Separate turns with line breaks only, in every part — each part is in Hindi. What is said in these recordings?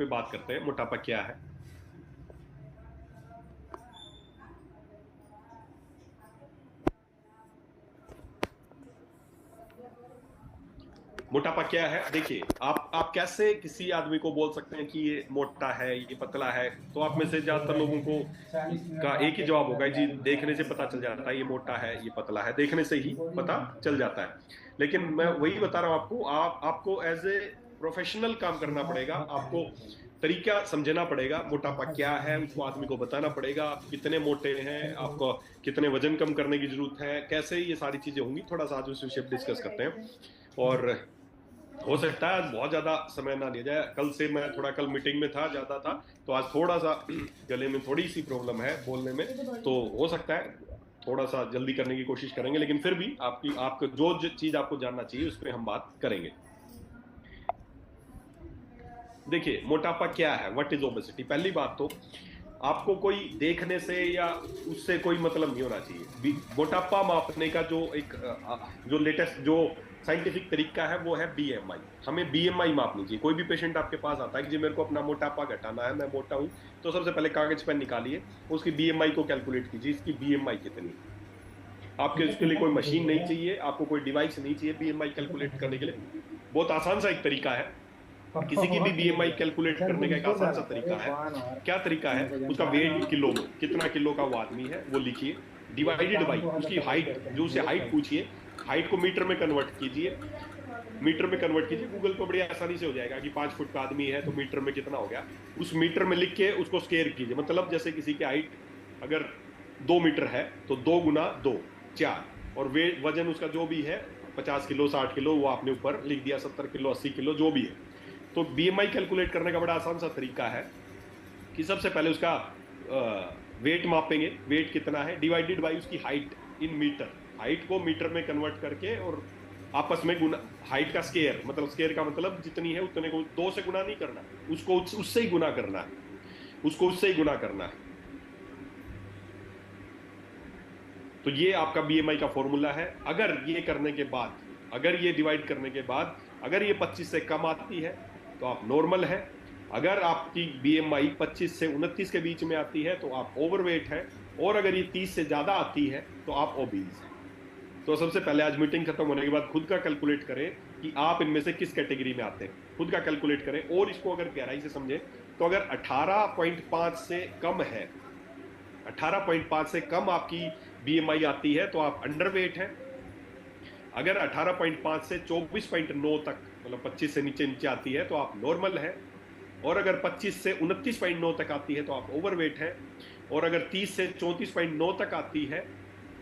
पे बात करते हैं, मोटापा क्या है। मोटापा क्या है, देखिए आप कैसे किसी आदमी को बोल सकते हैं कि ये मोटा है, ये पतला है। तो आप में से ज्यादातर लोगों को
40 मिनट
का
बात
एक ही जवाब
करेगा
होगा जी,
गाड़ी
देखने से
चालीस
पता चल
मिनट
जाता है ये मोटा है, ये पतला है, देखने से ही
रिकॉर्डिंग
पता
बंद कर
चल
दो।
जाता है। लेकिन मैं वही बता रहा हूं आपको, आपको एज ए प्रोफेशनल काम करना
सुबह
पड़ेगा।
सुबह पहले
आपको
निकल
तरीका समझना पड़ेगा, मोटापा
ब्रेकफास्ट
क्या
जल्दी
है
नहीं
उसको
ठीक
आदमी को
है।
बताना पड़ेगा, आप कितने मोटे हैं,
फिर करो।
आपको कितने वजन कम करने की जरूरत है, कैसे ये सारी चीजें होंगी। थोड़ा सा आज उस विषय पर डिस्कस करते हैं। और हो सकता है आज बहुत ज्यादा समय ना लिया जाए, कल से मैं थोड़ा, कल मीटिंग में था, ज्यादा था, तो आज थोड़ा सा गले में थोड़ी सी प्रॉब्लम है बोलने में। तो हो सकता है थोड़ा सा जल्दी करने की कोशिश करेंगे, लेकिन फिर भी आपकी आपको जो चीज आपको जानना चाहिए उस पर हम बात करेंगे। देखिए मोटापा क्या है, व्हाट इज ओबेसिटी। पहली बात तो आपको कोई देखने से या उससे कोई मतलब नहीं होना चाहिए। मोटापा मापने का जो एक जो लेटेस्ट जो साइंटिफिक तरीका है वो है बीएमआई। हमें बीएमआई मापनी चाहिए। कोई भी पेशेंट आपके पास आता है कि जी मेरे को अपना मोटापा घटाना है, मैं मोटा हूं, तो सबसे पहले कागज पेन निकालिए, उसकी बीएमआई को कैलकुलेट कीजिए, इसकी बीएमआई कितनी है। आपके
ठीक है
उसके
ठीक
लिए
है
कोई
भेज
मशीन
दो
नहीं
यार।
चाहिए, आपको कोई डिवाइस नहीं चाहिए बीएमआई
ठीक है
कैलकुलेट
मैं
करने
भेज
के लिए।
दूंगा।
बहुत आसान सा एक तरीका है।
पापा
किसी की भी
बहुत तेज
बीएमआई
है।
कैलकुलेट
सर
करने का एक
बिल्कुल
आसान
सर,
सा
अरे
तरीका है।
वाह यार।
क्या तरीका है,
मैं वजन
उसका
वन
वेट
और
किलो में, कितना किलो का वो आदमी है वो लिखिए,
ये
डिवाइडेड
काम
बाई
तो हम
उसकी
ऑटोमेटिक
हाइट,
करते
जो
हैं
उससे
जीरो
हाइट
पॉइंट।
पूछिए, हाइट को मीटर में कन्वर्ट कीजिए। मीटर में कन्वर्ट कीजिए, गूगल पे बड़ी आसानी से हो जाएगा कि 5 फुट का आदमी है तो मीटर में कितना हो गया। उस मीटर में लिख के उसको स्केयर कीजिए, मतलब जैसे किसी की हाइट अगर 2 मीटर है तो 2 गुना 2, 4, और वे वजन उसका जो भी है 50 किलो 60 किलो, वो आपने ऊपर लिख दिया, 70 किलो 80 किलो जो भी है। तो बीएमआई कैलकुलेट करने का बड़ा आसान सा तरीका है कि सबसे पहले उसका वेट मापेंगे, वेट कितना है डिवाइडेड बाई उसकी हाइट इन मीटर। हाइट को मीटर में कन्वर्ट करके और आपस में गुना, हाइट का स्केयर, मतलब स्केयर का मतलब जितनी है उतने को 2 से गुना नहीं करना, उसको उससे ही गुना करना है, उसको उससे ही गुना करना है। तो ये आपका बीएमआई का फॉर्मूला है। अगर ये करने के बाद, अगर ये डिवाइड करने के बाद अगर ये 25 से कम आती है तो आप नॉर्मल है। अगर आपकी बीएमआई 25 से 29 के बीच में आती है तो आप ओवरवेट है। और अगर ये 30 से ज्यादा आती है तो आप ओबीज है। तो सबसे पहले आज मीटिंग खत्म होने के बाद खुद का कैलकुलेट करें कि आप इनमें से किस कैटेगरी में आते हैं, खुद का कैलकुलेट करें। और इसको अगर गहराई से समझें तो अगर 18.5 से कम है, 18.5 से कम आपकी बीएमआई आती है तो आप अंडरवेट है। अगर 18.5 से 24.9 तक, मतलब 25 से नीचे नीचे आती है तो आप नॉर्मल है। और अगर 25 से 29.9 तक आती है तो आप ओवरवेट है। और अगर 30 से 34.9 तक आती है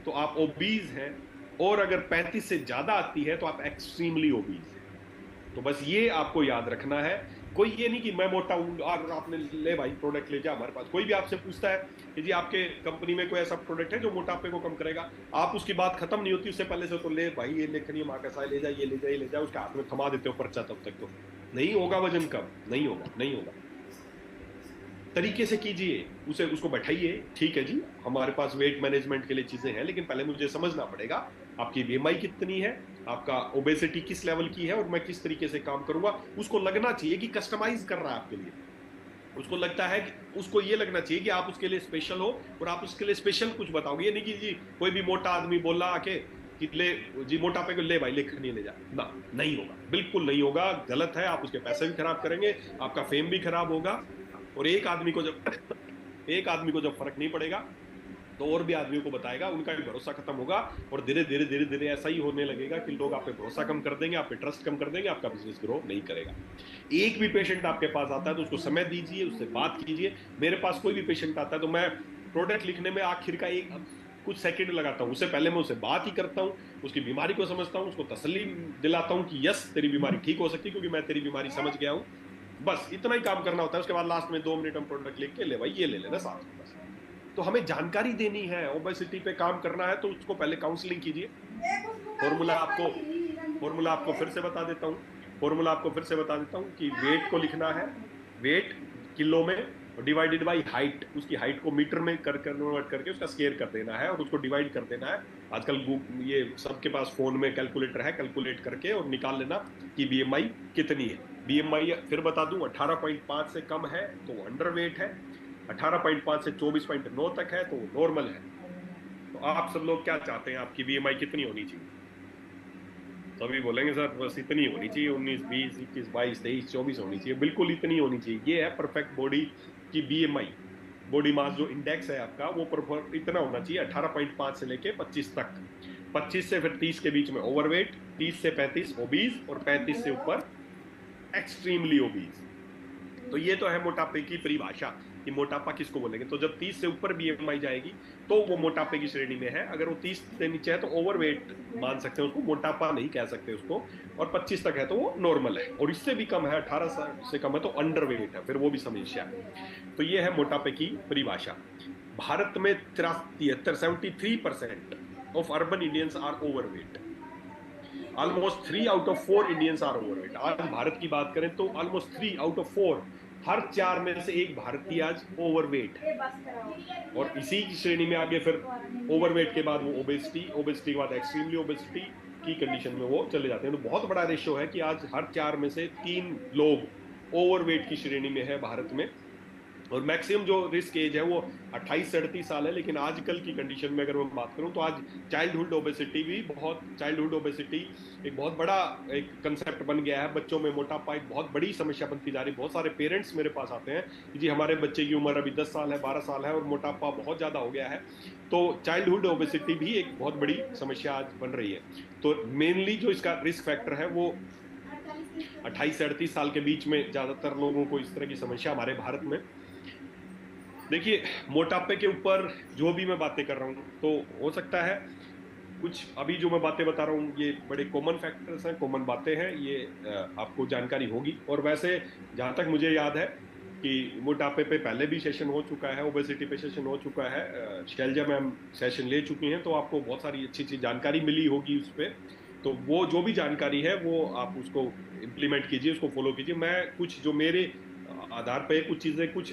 तो आप ओबीज हैं। और अगर 35 से ज्यादा आती है तो आप एक्सट्रीमली ओबीज हैं। तो बस ये आपको याद रखना है। कोई ये नहीं कि मैं मोटा हूं और आपने ले भाई प्रोडक्ट ले जा हमारे पास। कोई भी आपसे पूछता है कि जी आपके कंपनी में कोई ऐसा प्रोडक्ट है जो मोटापे को कम करेगा, आप उसकी बात खत्म नहीं होती उससे पहले से तो ले भाई ये लेखनी माँ का साय ले जा, ये ले जा, ये ले जा, उसके हाथ में थमा देते हो पर्चा। तब तक तो नहीं होगा वजन कम, नहीं होगा, नहीं होगा। तरीके से कीजिए, उसे उसको बैठाइए, ठीक है जी हमारे पास वेट मैनेजमेंट के लिए चीजें हैं, लेकिन पहले मुझे समझना पड़ेगा आपकी बीएमआई कितनी है, आपका ओबेसिटी किस लेवल की है, और मैं किस तरीके से काम करूंगा। उसको लगना चाहिए कि कस्टमाइज कर रहा है आपके लिए। उसको लगता है कि उसको ये लगना चाहिए कि आप उसके लिए स्पेशल हो और आप उसके लिए स्पेशल कुछ बताओगे। ये नहीं कि जी कोई भी मोटा आदमी बोला आके कि ले जी मोटापे को ले भाई लेकर नहीं ले जा ना, नहीं होगा, बिल्कुल नहीं होगा, गलत है। आप उसके पैसे भी खराब करेंगे, आपका फेम भी खराब होगा। और एक आदमी को जब एक आदमी को जब फर्क नहीं पड़ेगा तो और भी आदमियों को बताएगा, उनका भी भरोसा खत्म होगा। और धीरे धीरे धीरे धीरे ऐसा ही होने लगेगा कि लोग आप पे भरोसा कम कर देंगे, आप पे ट्रस्ट कम कर देंगे, आपका बिजनेस ग्रो नहीं करेगा। एक भी पेशेंट आपके पास आता है तो उसको समय दीजिए, उससे बात कीजिए। मेरे पास कोई भी पेशेंट आता है तो मैं प्रोडक्ट लिखने में आखिर का एक कुछ सेकंड लगाता हूं, उससे पहले मैं उससे बात ही करता हूं, उसकी बीमारी को समझता हूं, उसको तसल्ली दिलाता हूं कि यस तेरी बीमारी ठीक हो सकती है क्योंकि मैं तेरी बीमारी समझ गया हूं। बस इतना ही काम करना होता है। उसके बाद लास्ट में 2 मिनट हम प्रोडक्ट लिख के ले भाई ये ले लेना साथ में बस। तो हमें जानकारी देनी है, ओबेसिटी पे काम करना है तो उसको पहले काउंसलिंग कीजिए। फॉर्मूला आपको फॉर्मूला आपको फिर से बता देता हूं। फॉर्मूला आपको फिर से बता देता हूं कि वेट को लिखना है, वेट किलो में डिवाइडेड बाई हाइट, उसकी हाइट को मीटर में कर कन्वर्ट करके उसका स्केयर कर देना है और उसको डिवाइड कर देना है। आजकल ये सबके पास फोन में कैलकुलेटर है, कैलकुलेट करके और निकाल लेना कि बीएमआई कितनी है। बीएमआई फिर बता दूं, 18.5 से कम है तो वो अंडरवेट है, 18.5 से 24.9 तक है तो वो नॉर्मल है। तो आप सब लोग क्या चाहते हैं, आपकी बीएमआई कितनी होनी चाहिए? सभी बोलेंगे सर बस इतनी होनी चाहिए, 19, 20, 21, 22, 23, 24 होनी चाहिए। बिल्कुल इतनी होनी चाहिए। ये है परफेक्ट बॉडी की बीएमआई। बॉडी मास जो इंडेक्स है आपका वो परफेक्ट इतना होना चाहिए, 18.5 से लेके 25 तक। 25 से फिर 30 के बीच में ओवरवेट, 30 से 35 ओबीज, और 35 से ऊपर एक्सट्रीमली ओबीज। तो ये तो है मोटापे की परिभाषा कि मोटापा किसको बोलेंगे। तो जब 30 से ऊपर बीएमआई जाएगी तो वो मोटापे की श्रेणी में है। अगर वो 30 से नीचे है तो ओवरवेट मान सकते हैं उसको, मोटापा नहीं कह सकते उसको। और 25 तक है तो वो नॉर्मल है, और इससे भी कम है, 18 से कम है तो अंडरवेट है, फिर वो भी समस्या है। तो ये है मोटापे की परिभाषा। भारत में 73% of urban Indians are overweight. Almost 3 out of 4 Indians are overweight. आज भारत की बात करें तो ऑलमोस्ट 3 आउट ऑफ 4, हर 4 में से एक भारतीय आज ओवरवेट है। और इसी की श्रेणी में आगे फिर ओवरवेट के बाद वो ओबेसिटी, ओबेसिटी के बाद एक्सट्रीमली ओबेसिटी की कंडीशन में वो चले जाते हैं। तो बहुत बड़ा रेशियो है कि आज हर 4 में से 3 लोग ओवरवेट की श्रेणी में है भारत में। और मैक्सिमम जो रिस्क एज है वो 28 से 38 साल है। लेकिन आजकल की कंडीशन में अगर मैं बात करूं तो आज चाइल्डहुड ओबेसिटी भी बहुत, चाइल्डहुड ओबेसिटी एक बहुत बड़ा एक कंसेप्ट बन गया है। बच्चों में मोटापा एक बहुत बड़ी समस्या बनती जा रही है। बहुत सारे पेरेंट्स मेरे पास आते हैं कि जी हमारे बच्चे की उम्र अभी 10 साल है, 12 साल है और मोटापा बहुत ज़्यादा हो गया है। तो चाइल्डहुड ओबेसिटी भी एक बहुत बड़ी समस्या आज बन रही है। तो मेनली जो इसका रिस्क फैक्टर है वो 28 से 38 साल के बीच में ज़्यादातर लोगों को इस तरह की समस्या हमारे भारत में। देखिए, मोटापे के ऊपर जो भी मैं बातें कर रहा हूँ तो हो सकता है कुछ अभी जो मैं बातें बता रहा हूँ ये बड़े कॉमन फैक्टर्स हैं, कॉमन बातें हैं, ये आपको जानकारी होगी। और वैसे जहाँ तक मुझे याद है कि मोटापे पे पहले भी सेशन हो चुका है, ओबेसिटी पे सेशन हो चुका है, शैलजा मैम सेशन ले चुकी हैं, तो आपको बहुत सारी अच्छी अच्छी जानकारी मिली होगी उस पर। तो वो जो भी जानकारी है वो आप उसको इम्प्लीमेंट कीजिए, उसको फॉलो कीजिए। मैं कुछ जो मेरे आधार पे कुछ चीज़ें, कुछ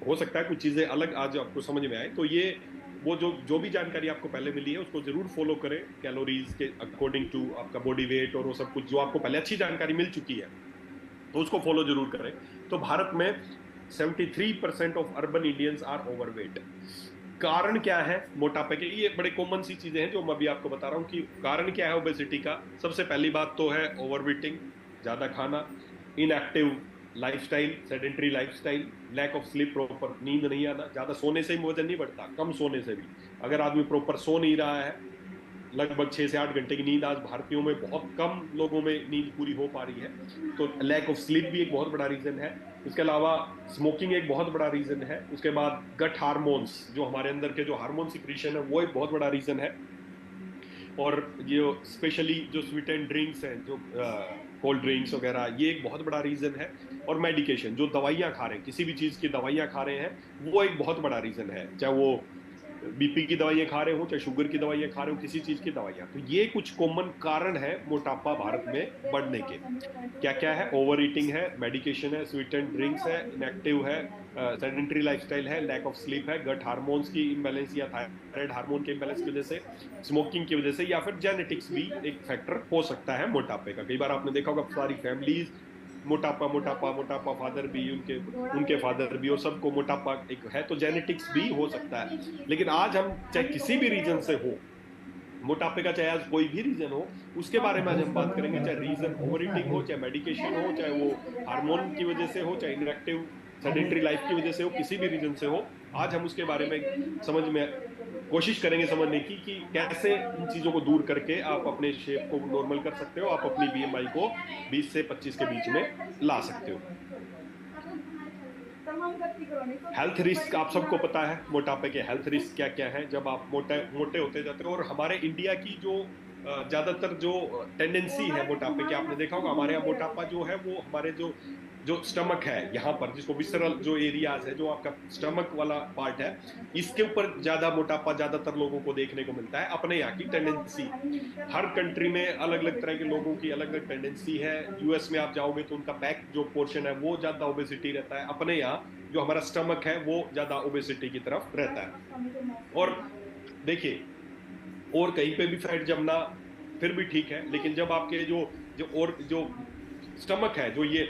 हो सकता है कुछ चीज़ें अलग आज आपको समझ में आए, तो ये वो जो भी जानकारी आपको पहले मिली है उसको जरूर फॉलो करें, कैलोरीज के अकॉर्डिंग टू आपका बॉडी वेट और वो सब कुछ जो आपको पहले अच्छी जानकारी मिल चुकी है तो उसको फॉलो जरूर करें। तो भारत में 73% of urban Indians are overweight. कारण क्या है मोटापे के? ये बड़े कॉमन सी चीजें हैं जो मैं अभी आपको बता रहा हूँ कि कारण क्या है ओबेसिटी का। सबसे पहली बात तो है ओवरवेटिंग, ज्यादा खाना, inactive lifestyle, sedentary lifestyle, lack of sleep, proper नींद नहीं आना। ज्यादा सोने से ही वजन नहीं बढ़ता, कम सोने से भी। अगर आदमी प्रॉपर सो नहीं रहा है, लगभग 6 से 8 घंटे की नींद आज भारतीयों में बहुत कम लोगों में नींद पूरी हो पा रही है, तो लैक ऑफ स्लीप भी एक बहुत बड़ा रीजन है। इसके अलावा स्मोकिंग एक बहुत बड़ा रीजन है। उसके बाद गट हार्मोन्स, जो हमारे अंदर के जो हार्मोन सिक्रीशन है वो एक बहुत बड़ा रीजन है। और ये स्पेशली जो स्वीट एंड ड्रिंक्स हैं, जो कोल्ड ड्रिंक्स वगैरह, ये एक बहुत बड़ा रीजन है। और मेडिकेशन, जो दवाइयाँ खा रहे हैं, किसी भी चीज़ की दवाइयाँ खा रहे हैं, वो एक बहुत बड़ा रीजन है। चाहे वो बीपी की दवाइयाँ खा रहे हो, चाहे शुगर की दवाइयाँ खा रहे हो, किसी चीज़ की दवाइयाँ। तो ये कुछ कॉमन कारण है मोटापा भारत में बढ़ने के। क्या क्या है? ओवर ईटिंग है, मेडिकेशन है, स्वीट एंड ड्रिंक्स है, इनएक्टिव है, सेडेंटरी लाइफस्टाइल है, लैक ऑफ स्लीप है, गट हार्मोन्स की इम्बैलेंस या थायराइड हार्मोन के इम्बैलेंस की वजह से, स्मोकिंग की वजह से, या फिर जेनेटिक्स भी एक फैक्टर हो सकता है मोटापे का। कई बार आपने देखा होगा सारी फैमिलीज मोटापा मोटापा मोटापा, फादर भी, उनके फादर भी, और सबको मोटापा एक है, तो जेनेटिक्स भी हो सकता है। लेकिन आज हम चाहे किसी भी रीजन से हो मोटापे का, चाहे आज कोई भी रीजन हो, उसके बारे में आज हम बात करेंगे। चाहे रीजन ओवर ईटिंग हो, चाहे मेडिकेशन हो, चाहे वो हार्मोन की वजह से हो, चाहे इनएक्टिव सेडेंटरी लाइफ की वजह से हो, किसी भी रीजन से हो, आज हम उसके बारे में समझ में कोशिश करेंगे समझने की कि कैसे इन चीज़ों को दूर करके आप अपने शेप को नॉर्मल कर सकते हो, आप अपनी बीएमआई को 20 से 25 के बीच में ला सकते हो। हेल्थ रिस्क आप सबको पता है, मोटापे के हेल्थ रिस्क क्या क्या है जब आप मोटे होते जाते हो। और हमारे इंडिया की जो ज़्यादातर जो टेंडेंसी है मोटापे की, आपने देखा होगा हमारे यहाँ मोटापा जो है वो हमारे जो स्टमक है यहाँ पर, जिसको विसरल जो एरियाज है, जो आपका स्टमक वाला पार्ट है, इसके ऊपर ज़्यादा मोटापा ज़्यादातर लोगों को देखने को मिलता है। अपने यहाँ की टेंडेंसी, हर कंट्री में अलग अलग तरह के लोगों की अलग अलग टेंडेंसी है। यूएस में आप जाओगे तो उनका बैक जो पोर्शन है वो ज़्यादा ओबेसिटी रहता है। अपने यहाँ जो हमारा स्टमक है वो ज़्यादा ओबेसिटी की तरफ रहता है। और देखिए, और कहीं पे भी फैट जमना फिर भी ठीक है, लेकिन जब आपके जो स्टमक है, जो ये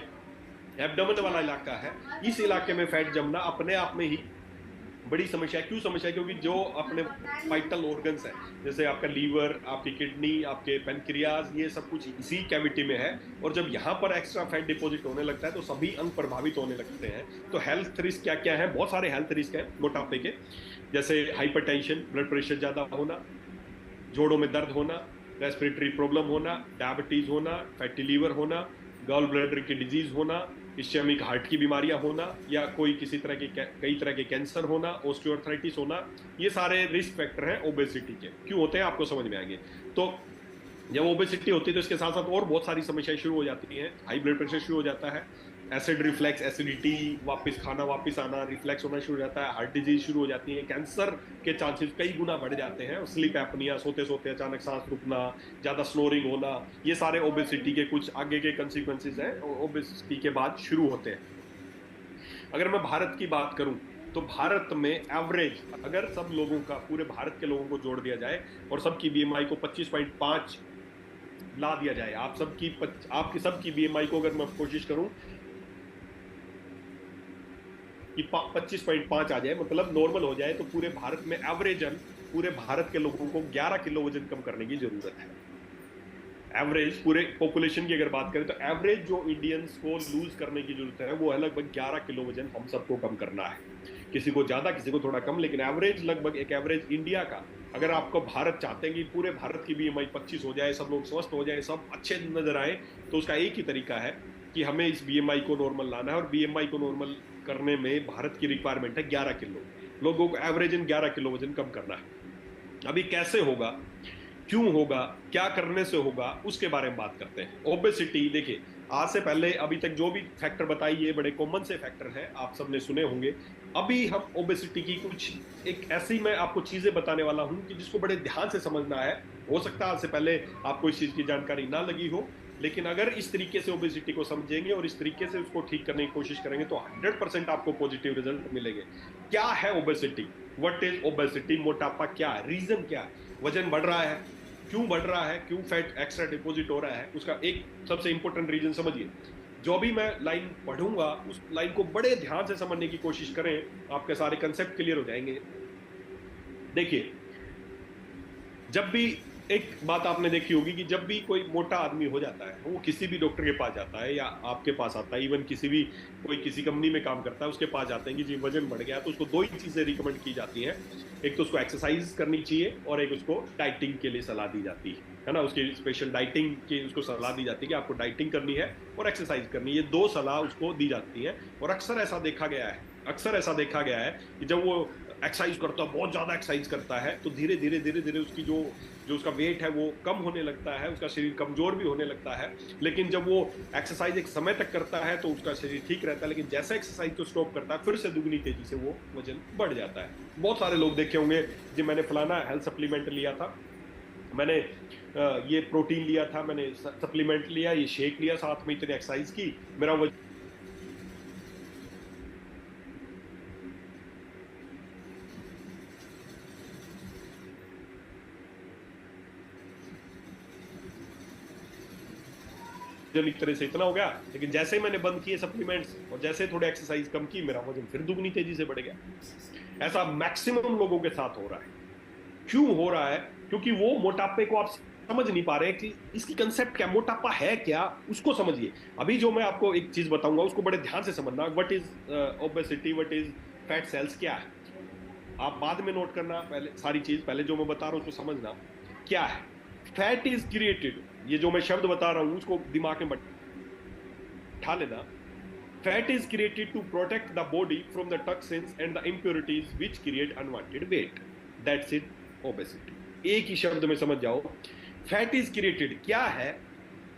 एब्डोमेन वाला इलाका है, इस इलाके में फैट जमना अपने आप में ही बड़ी समस्या है। क्यों समस्या है? क्योंकि जो अपने वाइटल ऑर्गन्स है, जैसे आपका लीवर, आपकी किडनी, आपके पेनक्रियाज, ये सब कुछ इसी कैविटी में है। और जब यहाँ पर एक्स्ट्रा फैट डिपॉजिट होने लगता है तो सभी अंग प्रभावित होने लगते हैं। तो हेल्थ रिस्क क्या क्या है? बहुत सारे हेल्थ रिस्क है मोटापे के, जैसे हाइपरटेंशन, ब्लड प्रेशर ज्यादा होना, जोड़ों में दर्द होना, रेस्पिरेटरी प्रॉब्लम होना, डायबिटीज होना, फैटी लीवर होना, गॉल ब्लैडर की डिजीज होना, इस्चेमिक हार्ट की बीमारियां होना, या कोई किसी तरह के कई तरह के कैंसर होना, ऑस्टियोआर्थराइटिस होना, ये सारे रिस्क फैक्टर हैं ओबेसिटी के। क्यों होते हैं आपको समझ में आएंगे। तो जब ओबेसिटी होती है तो इसके साथ साथ और बहुत सारी समस्याएं शुरू हो जाती हैं। हाई ब्लड प्रेशर शुरू हो जाता है, एसिड रिफ्लेक्स, एसिडिटी, वापस खाना वापस आना, रिफ्लेक्स होना शुरू हो जाता है, हार्ट डिजीज शुरू हो जाती है, कैंसर के चांसेस कई गुना बढ़ जाते हैं, और स्लीप एपनिया, सोते सोते अचानक सांस रुकना, ज्यादा स्नोरिंग होना, ये सारे ओबेसिटी के कुछ आगे के कंसिक्वेंसेस हैं, ओबेसिटी के बाद शुरू होते हैं। अगर मैं भारत की बात करूं तो भारत में एवरेज, अगर सब लोगों का, पूरे भारत के लोगों को जोड़ दिया जाए और सबकी बीएमआई को 25.5 ला दिया जाए, आपकी सबकी बीएमआई को अगर मैं कोशिश करूं कि 25.5 आ जाए, मतलब नॉर्मल हो जाए, तो पूरे भारत में एवरेजन पूरे भारत के लोगों को 11 किलो वजन कम करने की जरूरत है। एवरेज पूरे पॉपुलेशन की अगर बात करें तो एवरेज जो इंडियंस को लूज करने की जरूरत है वो है लगभग 11 किलो वजन हम सबको कम करना है। किसी को ज्यादा, किसी को थोड़ा कम, लेकिन एवरेज लगभग एक एवरेज इंडिया का, अगर आपको भारत चाहते हैं कि पूरे भारत की बीएमआई 25 हो जाए, सब लोग स्वस्थ हो जाए, सब अच्छे नजर आए, तो उसका एक ही तरीका है कि हमें इस बीएमआई को नॉर्मल लाना है। और बीएमआई को नॉर्मल करने में भारत की रिक्वायरमेंट है 11 किलो, लोगों को एवरेज इन 11 किलो वजन कम करना है। अभी कैसे होगा, क्यों होगा, क्या करने से होगा, उसके बारे में बात करते हैं। ओबेसिटी, देखिए आज से पहले अभी तक जो भी फैक्टर बताई, ये बड़े कॉमन से फैक्टर हैं, आप सबने सुने होंगे। अभी हम ओबेसिटी की कुछ एक ऐसी मैं आपको चीजें बताने वाला हूं कि जिसको बड़े ध्यान से समझना है। हो सकता है आज से पहले आपको इस चीज की जानकारी ना लगी हो, लेकिन अगर इस तरीके से ओबेसिटी को समझेंगे और इस तरीके से उसको ठीक करने की कोशिश करेंगे तो 100% आपको पॉजिटिव रिजल्ट मिलेंगे। क्या है ओबेसिटी? What is obesity? मोटापा क्या है, रीजन क्या है, वजन बढ़ रहा है, क्यों बढ़ रहा है, क्यों फैट एक्स्ट्रा डिपॉजिट हो रहा है, उसका एक सबसे इंपॉर्टेंट रीजन समझिए। जो भी मैं लाइन पढ़ूंगा उस लाइन को बड़े ध्यान से समझने की कोशिश करें, आपके सारे कंसेप्ट क्लियर हो जाएंगे। देखिए, जब भी, एक बात आपने देखी होगी कि जब भी कोई मोटा आदमी हो जाता है वो किसी भी डॉक्टर के पास जाता है या आपके पास आता है, इवन किसी भी, कोई किसी कंपनी में काम करता है उसके पास जाते हैं कि जी वजन बढ़ गया, तो उसको दो ही चीजें रिकमेंड की जाती हैं। एक तो उसको एक्सरसाइज करनी चाहिए और एक उसको डाइटिंग के लिए सलाह दी जाती है ना, उसकी स्पेशल डाइटिंग की उसको सलाह दी जाती है कि आपको डाइटिंग करनी है और एक्सरसाइज करनी है, ये दो सलाह उसको दी जाती है। और अक्सर ऐसा देखा गया है कि जब वो एक्सरसाइज करता है, बहुत ज्यादा एक्सरसाइज करता है, तो धीरे धीरे धीरे धीरे उसकी जो जो उसका वेट है वो कम होने लगता है, उसका शरीर कमजोर भी होने लगता है। लेकिन जब वो एक्सरसाइज एक समय तक करता है तो उसका शरीर ठीक रहता है, लेकिन जैसे एक्सरसाइज को स्टॉप करता है फिर से दुगनी तेजी से वो वजन बढ़ जाता है। बहुत सारे लोग देखे होंगे जी, मैंने फलाना हेल्थ सप्लीमेंट लिया था, मैंने ये प्रोटीन लिया था, मैंने सप्लीमेंट लिया, ये शेक लिया, साथ में इतनी एक्सरसाइज की, मेरा वजन एक तरह से इतना हो गया। लेकिन जैसे ही मैंने बंद किए सप्लीमेंट्स और जैसे थोड़े एक्सरसाइज कम की, मेरा वजन फिर दुगनी तेजी से बढ़ गया। ऐसा मैक्सिमम लोगों के साथ हो रहा है। क्यों हो रहा है? क्योंकि वो मोटापे को आप समझ नहीं पा रहे कि इसकी कंसेप्ट क्या, मोटापा है क्या, उसको समझिए। अभी जो मैं आपको एक चीज बताऊंगा उसको बड़े ध्यान से समझना। What is obesity, what is fat cells, क्या है, आप बाद में नोट करना, पहले सारी चीज, पहले जो मैं बता रहा हूं उसको समझना क्या है। फैट इज क्रिएटेड, ये जो मैं शब्द बता रहा हूं उसको दिमाग में बैठा लेना। Fat is created to protect the body from the toxins and the impurities which create unwanted weight, that's it obesity. एक ही शब्द में समझ जाओ, फैट इज क्रिएटेड क्या है?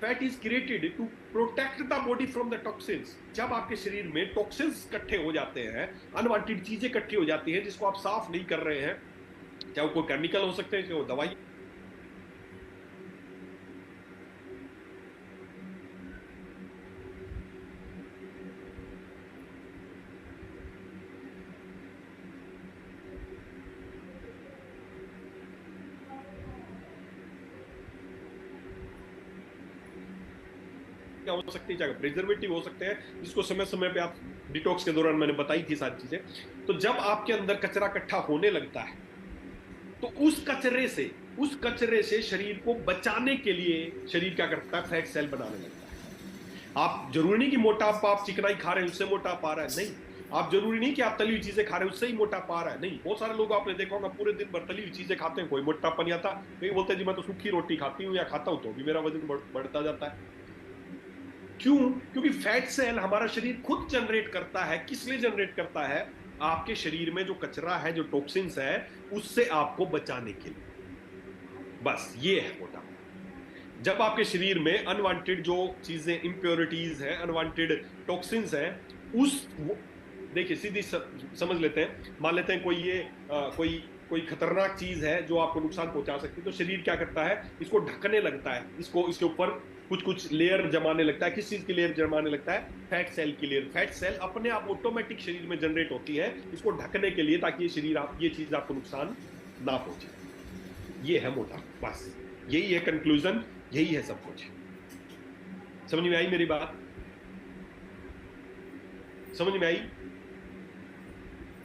Fat is created to protect the body from the toxins. जब आपके शरीर में टॉक्सिन्स इकट्ठे हो जाते हैं, अनवांटेड चीजें इकट्ठी हो जाती हैं जिसको आप साफ नहीं कर रहे हैं, चाहे वो कोई केमिकल हो सकते हैं, चाहे वो दवाई, दवाइयाँ हो सकती है, चाहे प्रिजर्वेटिव हो सकते हैं, जिसको समय समय पे आप डिटॉक्स के दौरान मैंने बताई थी सारी चीजें। तो जब आपके अंदर कचरा इकट्ठा होने लगता है तो उस कचरे से शरीर को बचाने के लिए शरीर क्या करता है, फैट सेल बनाने लगता है। आप जरूरी नहीं कि मोटापा, आप चिकनाई खा रहे हैं उससे मोटापा आ रहा है, नहीं। आप जरूरी नहीं कि आप तली हुई चीजें खा रहे हैं उससे ही मोटापा आ रहा है, नहीं। बहुत सारे लोग आपने देखा होगा पूरे दिन भर तली हुई चीजें खाते हैं, कोई मोटापा नहीं आता। कई बोलते हैं जी मैं तो सूखी रोटी खाती हूँ या खाता हूं तो भी मेरा वजन बढ़ता जाता है। क्यों? क्योंकि फैट सेल हमारा शरीर खुद जनरेट करता है। किस लिए जनरेट करता है? आपके शरीर में जो कचरा है, जो टॉक्सिन्स है, उससे आपको बचाने के लिए। बस ये है मोटापा। जब आपके शरीर में अनवांटेड जो चीजें, इंप्योरिटीज है, अनवांटेड टॉक्सिन्स है, उस देखिए सीधी समझ लेते हैं, मान लेते हैं कोई खतरनाक चीज है जो आपको नुकसान पहुंचा सकती है, तो शरीर क्या करता है, इसको ढकने लगता है, इसके ऊपर कुछ लेयर जमाने लगता है। किस चीज की लेयर जमाने लगता है? फैट सेल की लेयर। फैट सेल अपने आप ऑटोमेटिक शरीर में जनरेट होती है इसको ढकने के लिए, ताकि ये चीज आपको नुकसान ना पहुंचे। ये है मोटापा। बस यही है कंक्लूजन, यही है सब कुछ। समझ में आई मेरी बात? समझ में आई?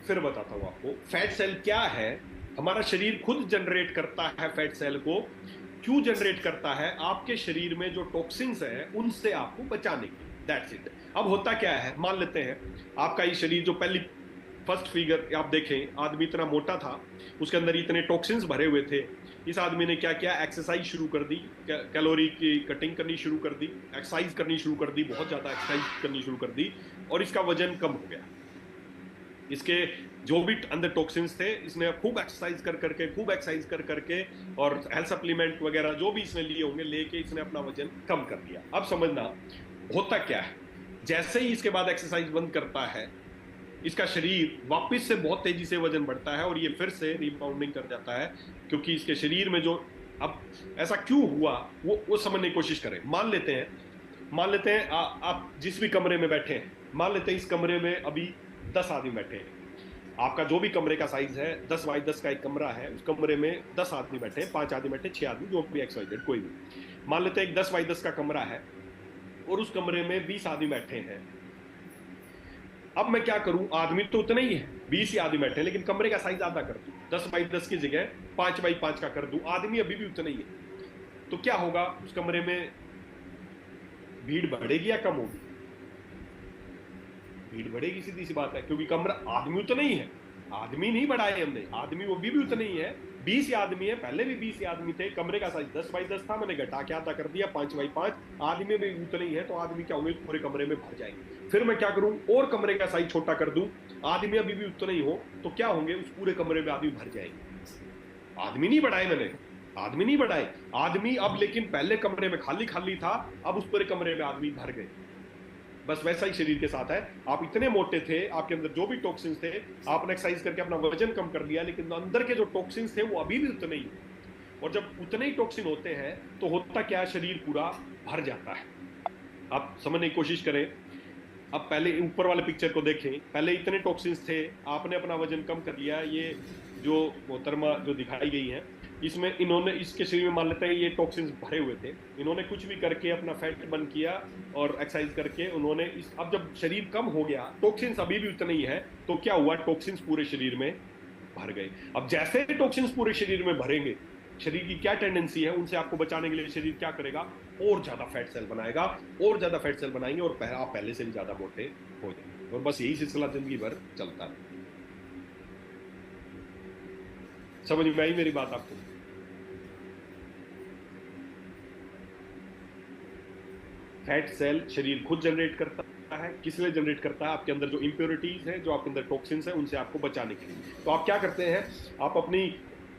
फिर बताता हूं आपको फैट सेल क्या है। हमारा शरीर खुद जनरेट करता है फैट सेल को। क्यों जनरेट करता है? आपके शरीर में जो टॉक्सिन्स हैं उनसे आपको बचाने के लिए। That's it. अब होता क्या है, मान लेते हैं आपका ये शरीर, जो पहली फर्स्ट फिगर आप देखें, आदमी इतना मोटा था, उसके अंदर इतने टॉक्सिन्स भरे हुए थे। इस आदमी ने क्या किया? एक्सरसाइज शुरू कर दी, कैलोरी की कटिंग करनी शुरू कर दी, एक्सरसाइज करनी शुरू कर दी, बहुत ज्यादा एक्सरसाइज करनी शुरू कर दी, और इसका वजन कम हो गया। इसके जो भी अंदर टॉक्सिन्स थे, इसने खूब एक्सरसाइज कर करके और हेल्थ सप्लीमेंट वगैरह जो भी इसने लिए होंगे, लेके इसने अपना वजन कम कर दिया। अब समझना होता क्या है, जैसे ही इसके बाद एक्सरसाइज बंद करता है, इसका शरीर वापस से बहुत तेजी से वजन बढ़ता है और ये फिर से रिबाउंडिंग कर जाता है। क्योंकि इसके शरीर में जो, अब ऐसा क्यों हुआ वो समझने की कोशिश करें। मान लेते हैं आप जिस भी कमरे में बैठे हैं, मान लेते हैं इस कमरे में अभी 10 आदमी बैठे हैं। आपका जो भी कमरे का साइज है, 10 बाई 10 का एक कमरा है, उस कमरे में 10 आदमी बैठे हैं, 5 आदमी बैठे, 6 आदमी, जो भी XYZ कोई भी। मान लेते हैं एक 10 बाई 10 का कमरा है और उस कमरे में 20 आदमी बैठे हैं। अब मैं क्या करूं, आदमी तो उतने ही है, 20 ही आदमी बैठे हैं, लेकिन कमरे का साइज आधा कर दूं, 10 बाई 10 की जगह 5 बाई 5 का कर दूं, आदमी अभी भी उतने ही है। तो क्या होगा, उस कमरे में भीड़ बढ़ेगी या कम होगी? भीड़ बढ़ेगी, सीधी सी बात है, क्योंकि कमरा, आदमी उतना ही है, आदमी नहीं बढ़ाए हमने, आदमी वो भी उतने ही है, 20 आदमी है, पहले भी 20 आदमी थे, कमरे का साइज 10 बाई 10 था, मैंने घटा के आधा कर दिया 5 बाई 5, आदमी भी उतने ही है, तो आदमी क्या होंगे, पूरे कमरे में भर जाएंगे। फिर मैं क्या करूं, और कमरे का साइज छोटा कर दूं, आदमी अभी भी उतने ही हो, तो क्या होंगे, उस पूरे कमरे में आदमी भर जाएंगे। आदमी नहीं बढ़ाए मैंने, आदमी नहीं बढ़ाए, आदमी अब, लेकिन पहले कमरे में खाली खाली था, अब उस पूरे कमरे में आदमी भर गए। बस वैसा ही शरीर के साथ है। आप इतने मोटे थे, आपके अंदर जो भी टॉक्सिन्स थे, आपने एक्सरसाइज करके अपना वजन कम कर लिया, लेकिन अंदर के जो टॉक्सिन्स थे वो अभी भी उतने ही। और जब उतने ही टॉक्सिन होते हैं तो होता क्या है, शरीर पूरा भर जाता है। आप समझने की कोशिश करें। अब पहले ऊपर वाले पिक्चर को देखें, पहले इतने टॉक्सिन्स थे, आपने अपना वजन कम कर लिया। ये जो मोहतरमा जो दिखाई गई है, इसमें इन्होंने, इसके शरीर में मान लेते हैं ये टॉक्सिन्स भरे हुए थे, इन्होंने कुछ भी करके अपना फैट बर्न किया और एक्सरसाइज करके उन्होंने अब जब शरीर कम हो गया, टॉक्सिन्स अभी भी उतने ही है, तो क्या हुआ, टॉक्सिन्स पूरे शरीर में भर गए। अब जैसे टॉक्सिन्स पूरे शरीर में भरेंगे, शरीर की क्या टेंडेंसी है, उनसे आपको बचाने के लिए शरीर क्या करेगा, और ज्यादा फैट सेल बनाएगा, और ज्यादा फैट सेल बनाएंगे, और आप पहले से भी ज्यादा मोटे हो जाएंगे। और बस यही सिलसिला जिंदगी भर चलता है। समझ में आई मेरी बात आपको? फैट सेल शरीर खुद जनरेट करता है। किस लिए जनरेट करता है? आपके अंदर जो इंप्योरिटीज है, जो आपके अंदर टॉक्सिन्स है, उनसे आपको बचाने के लिए। तो आप क्या करते हैं, आप अपनी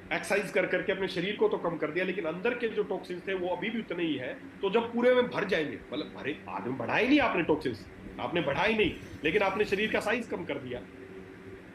एक्सरसाइज कर करके अपने शरीर को तो कम कर दिया, लेकिन अंदर के जो टॉक्सिन्स थे वो अभी भी उतने ही है। तो जब पूरे में भर जाएंगे, मतलब भरे, आदमी बढ़ाए नहीं आपने, टॉक्सिन्स आपने बढ़ाए नहीं, लेकिन आपने शरीर का साइज कम कर दिया,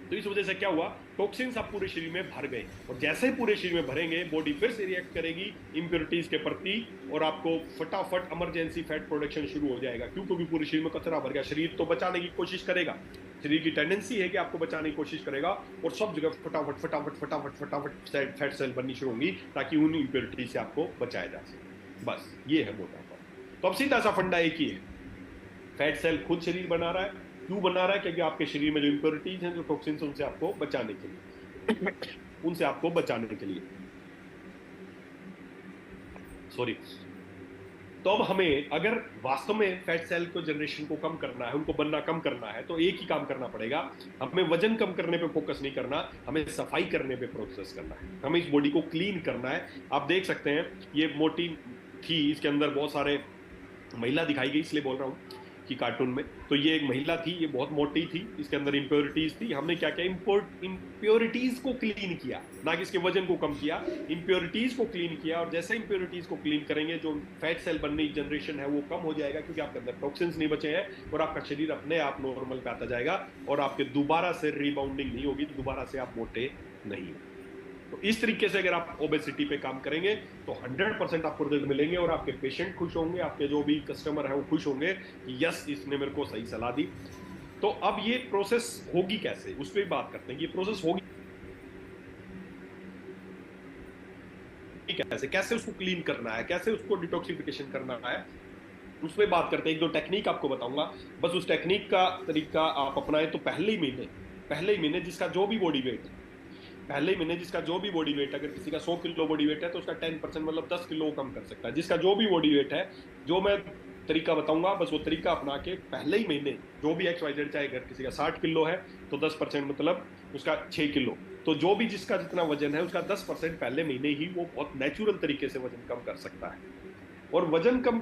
तो इस वजह से क्या हुआ, टॉक्सिन्स आप पूरे शरीर में भर गए। और जैसे ही पूरे शरीर में भरेंगे, बॉडी फिर से रिएक्ट करेगी इंप्योरिटीज के प्रति, और आपको फटाफट इमरजेंसी फैट प्रोडक्शन शुरू हो जाएगा। क्यों? क्योंकि पूरे शरीर में कचरा भर गया। शरीर तो बचाने की कोशिश करेगा, शरीर की टेंडेंसी है कि आपको बचाने की कोशिश करेगा, और सब जगह फटाफट फटाफट फटाफट फटाफट फैट सेल बननी शुरू होंगी, ताकि उन इंप्योरिटीज से आपको बचाया जा सके। बस ये है मोटापा। तो अब सीधा सा फंडा एक ही है, फैट सेल खुद शरीर बना रहा है। क्यों बना रहा है? क्योंकि आपके शरीर में जो इंप्योरिटीज हैं, जो टॉक्सिन्स, उनसे आपको बचाने के लिए उनसे आपको बचाने के लिए, सॉरी। तो अब हमें अगर वास्तव में फैट सेल को जनरेशन को कम करना है, उनको बनना कम करना है, तो एक ही काम करना पड़ेगा, हमें वजन कम करने पे फोकस नहीं करना, हमें सफाई करने पे प्रोसेस करना है, हमें इस बॉडी को क्लीन करना है। आप देख सकते हैं ये मोटी थी, इसके अंदर बहुत सारे महिला दिखाई गई, इसलिए बोल रहा हूं कि कार्टून में, तो ये एक महिला थी, ये बहुत मोटी थी, इसके अंदर इंप्योरिटीज थी। हमने क्या किया, इंप्योरिटीज को क्लीन किया, ना कि इसके वजन को कम किया, इंप्योरिटीज को क्लीन किया। और जैसे इंप्योरिटीज को क्लीन करेंगे, जो फैट सेल बनने की जनरेशन है वो कम हो जाएगा, क्योंकि आपके अंदर टॉक्सिन्स नहीं बचे हैं, और आपका शरीर अपने आप नॉर्मल पे आता जाएगा, और आपके दोबारा से रिबाउंडिंग नहीं होगी, दोबारा से आप मोटे नहीं होंगे। तो इस तरीके से अगर आप ओबेसिटी पे काम करेंगे तो 100% आपको रिजल्ट मिलेंगे, और आपके पेशेंट खुश होंगे, आपके जो भी कस्टमर है वो खुश होंगे कि यस, इसने मेरे को सही सलाह दी। तो अब ये प्रोसेस होगी कैसे, उस पर बात करते हैं कि ये प्रोसेस होगी कैसे, कैसे उसको क्लीन करना है, कैसे उसको डिटॉक्सिफिकेशन करना है, उस पर बात करते हैं। एक दो टेक्निक आपको बताऊंगा, बस उस टेक्निक का तरीका आप अपनाएं तो पहले ही महीने जिसका जो भी बॉडी वेट है, पहले महीने जिसका जो भी बॉडी वेट, अगर किसी का 100 किलो बॉडी वेट है तो उसका 10% मतलब 10 किलो कम कर सकता है। जिसका जो भी बॉडी वेट है, जो मैं तरीका बताऊंगा, बस वो तरीका अपना के पहले ही महीने जो भी XYZ, चाहे अगर किसी का 60 किलो है तो 10% मतलब उसका 6 किलो, तो जो भी जिसका जितना वजन है उसका 10% पहले महीने ही वो बहुत नेचुरल तरीके से वजन कम कर सकता है। और वजन कम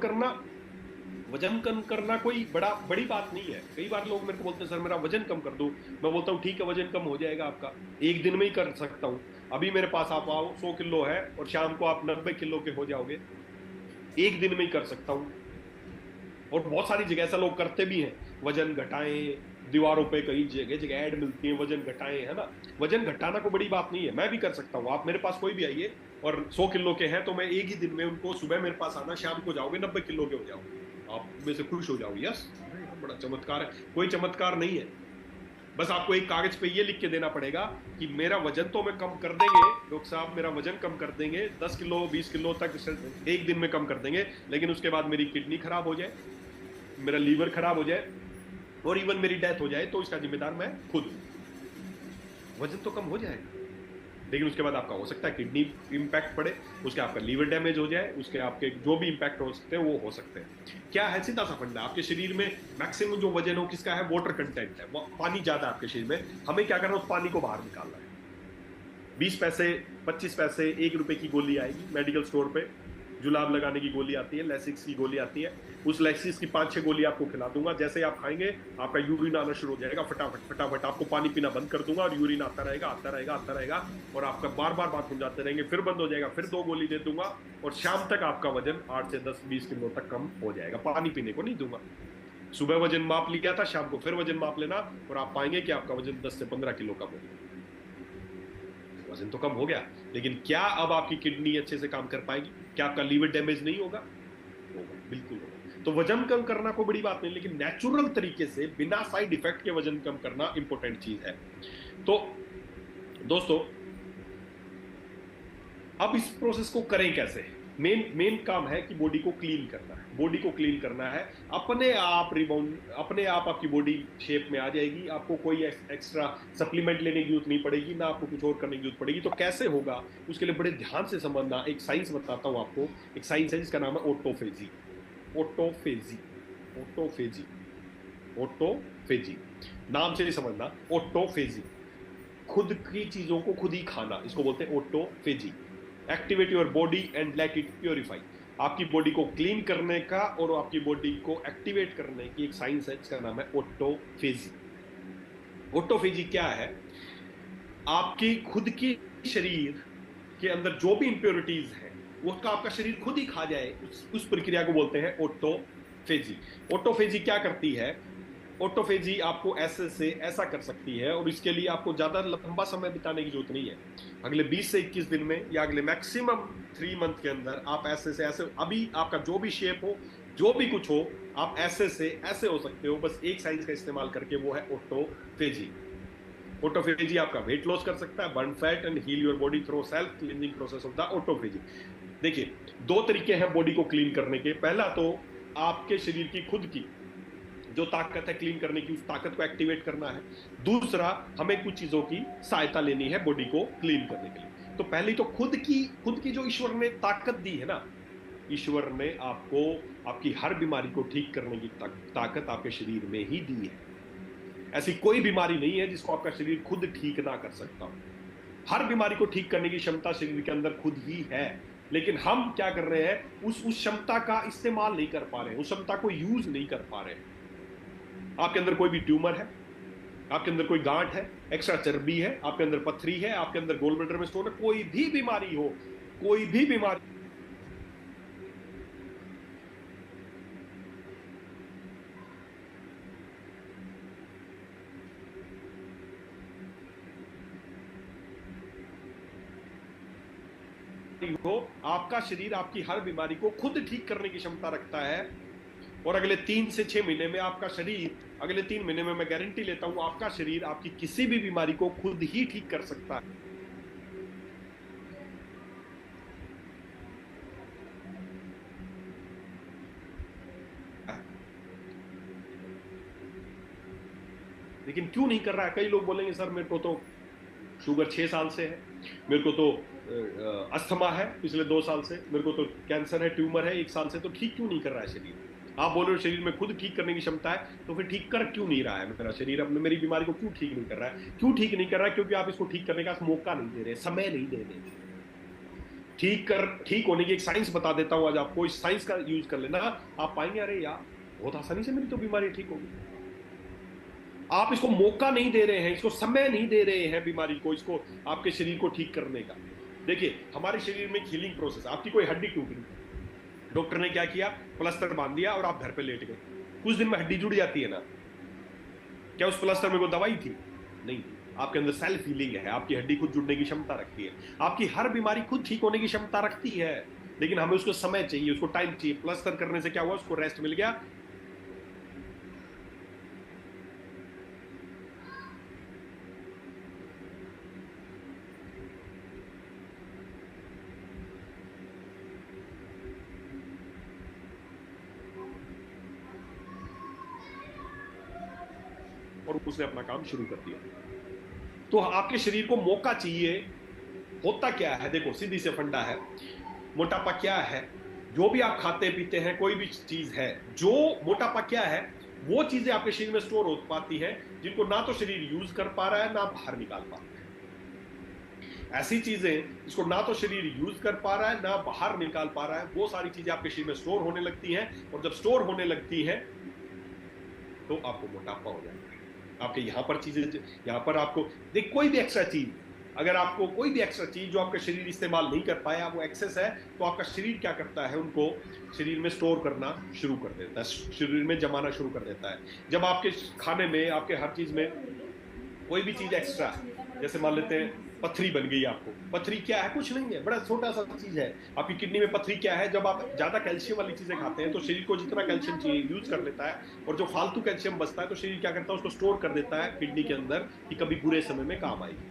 करना कोई बड़ी बात नहीं है। कई बार लोग मेरे को बोलते हैं सर मेरा वजन कम कर दो, मैं बोलता हूँ ठीक है, वजन कम हो जाएगा आपका, एक दिन में ही कर सकता हूँ। अभी मेरे पास आप आओ, 100 किलो है और शाम को आप 90 किलो के हो जाओगे, एक दिन में ही कर सकता हूँ। और बहुत सारी जगह ऐसा लोग करते भी हैं, वजन घटाएं, दीवारों पे कई जगह ऐड मिलती है वजन घटाएं, है ना। वजन घटाना कोई बड़ी बात नहीं है, मैं भी कर सकता हूँ। आप मेरे पास कोई भी आइए और 100 किलो के हैं तो मैं एक ही दिन में उनको, सुबह मेरे पास आना, शाम को जाओगे 90 किलो के हो जाओगे, आप में से खुश हो जाओगे। यस, बड़ा चमत्कार है, कोई चमत्कार नहीं है। बस आपको एक कागज पे ये लिख के देना पड़ेगा कि मेरा वजन तो मैं कम कर देंगे डॉक्टर साहब, मेरा वजन कम कर देंगे, 10 किलो 20 किलो तक एक दिन में कम कर देंगे, लेकिन उसके बाद मेरी किडनी खराब हो जाए, मेरा लीवर खराब हो जाए और इवन मेरी डेथ हो जाए तो इसका जिम्मेदार मैं खुद हूं। वजन तो कम हो जाएगा, लेकिन उसके बाद आपका हो सकता है किडनी इंपैक्ट पड़े, उसके आपका लीवर डैमेज हो जाए, उसके आपके जो भी इंपैक्ट हो सकते हैं वो हो सकते हैं। क्या है, सीधा सा फंडा, आपके शरीर में मैक्सिमम जो वजन हो किसका है, वाटर कंटेंट है, पानी ज्यादा है आपके शरीर में। हमें क्या करना है, उस पानी को बाहर निकालना है। 20 पैसे 25 पैसे 1 रुपए की गोली आएगी मेडिकल स्टोर पे, जुलाब लगाने की गोली आती है, लैसिक्स की गोली आती है, उस लैसिक्स की 5-6 गोली आपको खिला दूंगा। जैसे ही आप खाएंगे आपका यूरिन आना शुरू हो जाएगा, फटाफट आपको पानी पीना बंद कर दूंगा और यूरिन आता रहेगा और आपका बार बार बाथरूम जाते रहेंगे, फिर बंद हो जाएगा, फिर 2 गोली दे दूंगा और शाम तक आपका वजन 8 से 10-20 किलो तक कम हो जाएगा। पानी पीने को नहीं दूंगा। सुबह वजन माप लिया था, शाम को फिर वजन माप लेना और आप पाएंगे कि आपका वजन 10 से 15 किलो कम हो गया। वजन तो कम हो गया, लेकिन क्या अब आपकी किडनी अच्छे से काम कर पाएगी? क्या आपका लीवर डैमेज नहीं होगा? होगा, बिल्कुल होगा। तो वजन कम करना कोई बड़ी बात नहीं, लेकिन नेचुरल तरीके से बिना साइड इफेक्ट के वजन कम करना इंपॉर्टेंट चीज है। तो दोस्तों, अब इस प्रोसेस को करें कैसे? मेन काम है कि बॉडी को क्लीन करना है, बॉडी को क्लीन करना है, अपने आप रिबाउंड, अपने आप आपकी बॉडी शेप में आ जाएगी, आपको कोई एक्स्ट्रा सप्लीमेंट लेने की जरूरत नहीं पड़ेगी, ना आपको कुछ और करने की जरूरत पड़ेगी। तो कैसे होगा, उसके लिए बड़े ध्यान से समझना। एक साइंस बताता हूं आपको, एक साइंस है जिसका नाम है ऑटोफेजी। ऑटोफेजी ऑटोफेजी ऑटोफेजी नाम से ही समझना। ऑटोफेजी, खुद की चीजों को खुद ही खाना, इसको बोलते हैं autophagy. Activate your body and let it purify. आपकी बॉडी को क्लीन करने का और आपकी बॉडी को एक्टिवेट करने की एक साइंस है जिसका नाम है ऑटोफेजी। ऑटोफेजी क्या है? आपकी खुद की शरीर के अंदर जो भी इंप्योरिटीज है उसका आपका शरीर खुद ही खा जाए, उस प्रक्रिया को बोलते हैं ऑटोफेजी। ऑटोफेजी क्या करती है? ऑटोफेजी आपको ऐसे से ऐसा कर सकती है, और इसके लिए आपको ज्यादा लंबा समय बिताने की जरूरत नहीं है। अगले 20 से 21 दिन में या अगले मैक्सिमम 3 मंथ के अंदर आप ऐसे से ऐसे, अभी आपका जो भी शेप हो, जो भी कुछ हो, आप ऐसे से ऐसे हो सकते हो, बस एक साइंस का इस्तेमाल करके, वो है ऑटोफेजी। ऑटोफेजी आपका वेट लॉस कर सकता है, burn fat and heal your body through self cleaning process of the autophagy. देखिए, 2 तरीके हैं बॉडी को क्लीन करने के। पहला तो आपके शरीर की खुद की जो ताकत है क्लीन करने की, उस ताकत को एक्टिवेट करना है। दूसरा, हमें कुछ चीजों की सहायता लेनी है बॉडी को क्लीन करने के लिए। तो पहली तो खुद की जो ईश्वर ने ताकत दी है ना, ईश्वर ने आपको आपकी हर बीमारी को ठीक करने की ताकत आपके शरीर में ही दी है। ऐसी कोई बीमारी नहीं है जिसको आपका शरीर खुद ठीक ना कर सकता हो। हर बीमारी को ठीक करने की क्षमता शरीर के अंदर खुद ही है, लेकिन हम क्या कर रहे हैं, उस क्षमता का इस्तेमाल नहीं कर पा रहे हैं, उस क्षमता को यूज नहीं कर पा रहे हैं। आपके अंदर कोई भी ट्यूमर है, आपके अंदर कोई गांठ है, एक्स्ट्रा चर्बी है, आपके अंदर पथरी है, आपके अंदर गोल ब्लैडर में स्टोन है, कोई भी बीमारी हो, कोई भी बीमारी हो, आपका शरीर आपकी हर बीमारी को खुद ठीक करने की क्षमता रखता है। और अगले 3 से 6 महीने में आपका शरीर, अगले 3 महीने में मैं गारंटी लेता हूं, आपका शरीर आपकी किसी भी बीमारी को खुद ही ठीक कर सकता है। लेकिन क्यों नहीं कर रहा है? कई लोग बोलेंगे सर मेरे को तो शुगर 6 साल से है, मेरे को तो अस्थमा है पिछले 2 साल से, मेरे को तो कैंसर है, ट्यूमर है 1 साल से, तो ठीक क्यों नहीं कर रहा है शरीर? आप बोल रहे हो शरीर में खुद ठीक करने की क्षमता है, तो फिर ठीक कर क्यों नहीं रहा है मेरा शरीर? अपने मेरी बीमारी को क्यों ठीक नहीं कर रहा है? क्यों ठीक नहीं कर रहा है? क्योंकि आप इसको ठीक करने का मौका नहीं दे रहे, समय नहीं दे रहे। ठीक होने की एक साइंस बता देता हूं आज आपको, इस साइंस का यूज कर लेना, आप पाएंगे अरे यार बहुत आसानी से मेरी तो बीमारी ठीक होगी। आप इसको मौका नहीं दे रहे हैं, इसको समय नहीं दे रहे हैं बीमारी को, इसको आपके शरीर को ठीक करने का। देखिए हमारे शरीर में हीलिंग प्रोसेस, आपकी कोई हड्डी टूट गई, डॉक्टर ने क्या किया, प्लास्टर बांध दिया और आप घर पे लेट गए, कुछ दिन में हड्डी जुड़ जाती है ना। क्या उस प्लास्टर में कोई दवाई थी? नहीं थी। आपके अंदर सेल्फ हीलिंग है, आपकी हड्डी खुद जुड़ने की क्षमता रखती है, आपकी हर बीमारी खुद ठीक होने की क्षमता रखती है, लेकिन हमें उसको समय चाहिए, उसको टाइम चाहिए। प्लास्टर करने से क्या हुआ, उसको रेस्ट मिल गया, और उसने अपना काम शुरू कर दिया। तो आपके शरीर को मौका चाहिए। होता क्या है, देखो सीधी से फंडा है, मोटापा क्या है? जो भी आप खाते पीते हैं, कोई भी चीज है, जो मोटापा क्या है, वो चीजें आपके शरीर में स्टोर हो पाती हैं जिनको ना तो शरीर यूज कर पा रहा है ना बाहर निकाल पा रहा है। ऐसी चीजें जिसको ना तो शरीर यूज कर पा रहा है ना बाहर निकाल पा रहा है, वो सारी चीजें आपके शरीर में स्टोर होने लगती हैं, और जब स्टोर होने लगती है तो आपको मोटापा हो जाता है। आपके यहाँ पर चीजें, यहाँ पर आपको देख, कोई भी एक्स्ट्रा चीज, अगर आपको कोई भी एक्स्ट्रा चीज जो आपका शरीर इस्तेमाल नहीं कर पाया, वो एक्सेस है, तो आपका शरीर क्या करता है, उनको शरीर में स्टोर करना शुरू कर देता है, शरीर में जमाना शुरू कर देता है। जब आपके खाने में, आपके हर चीज में कोई भी चीज एक्स्ट्रा है, जैसे मान लेते हैं पथरी बन गई आपको, पथरी क्या है, कुछ नहीं है, बड़ा छोटा सा चीज है। आपकी किडनी में पथरी क्या है, जब आप ज्यादा कैल्शियम वाली चीजें खाते हैं तो शरीर को जितना कैल्शियम चाहिए यूज कर लेता है, और जो फालतू कैल्शियम बचता है तो शरीर क्या करता है, उसको स्टोर कर देता है किडनी के अंदर, कि कभी बुरे समय में काम आएगी,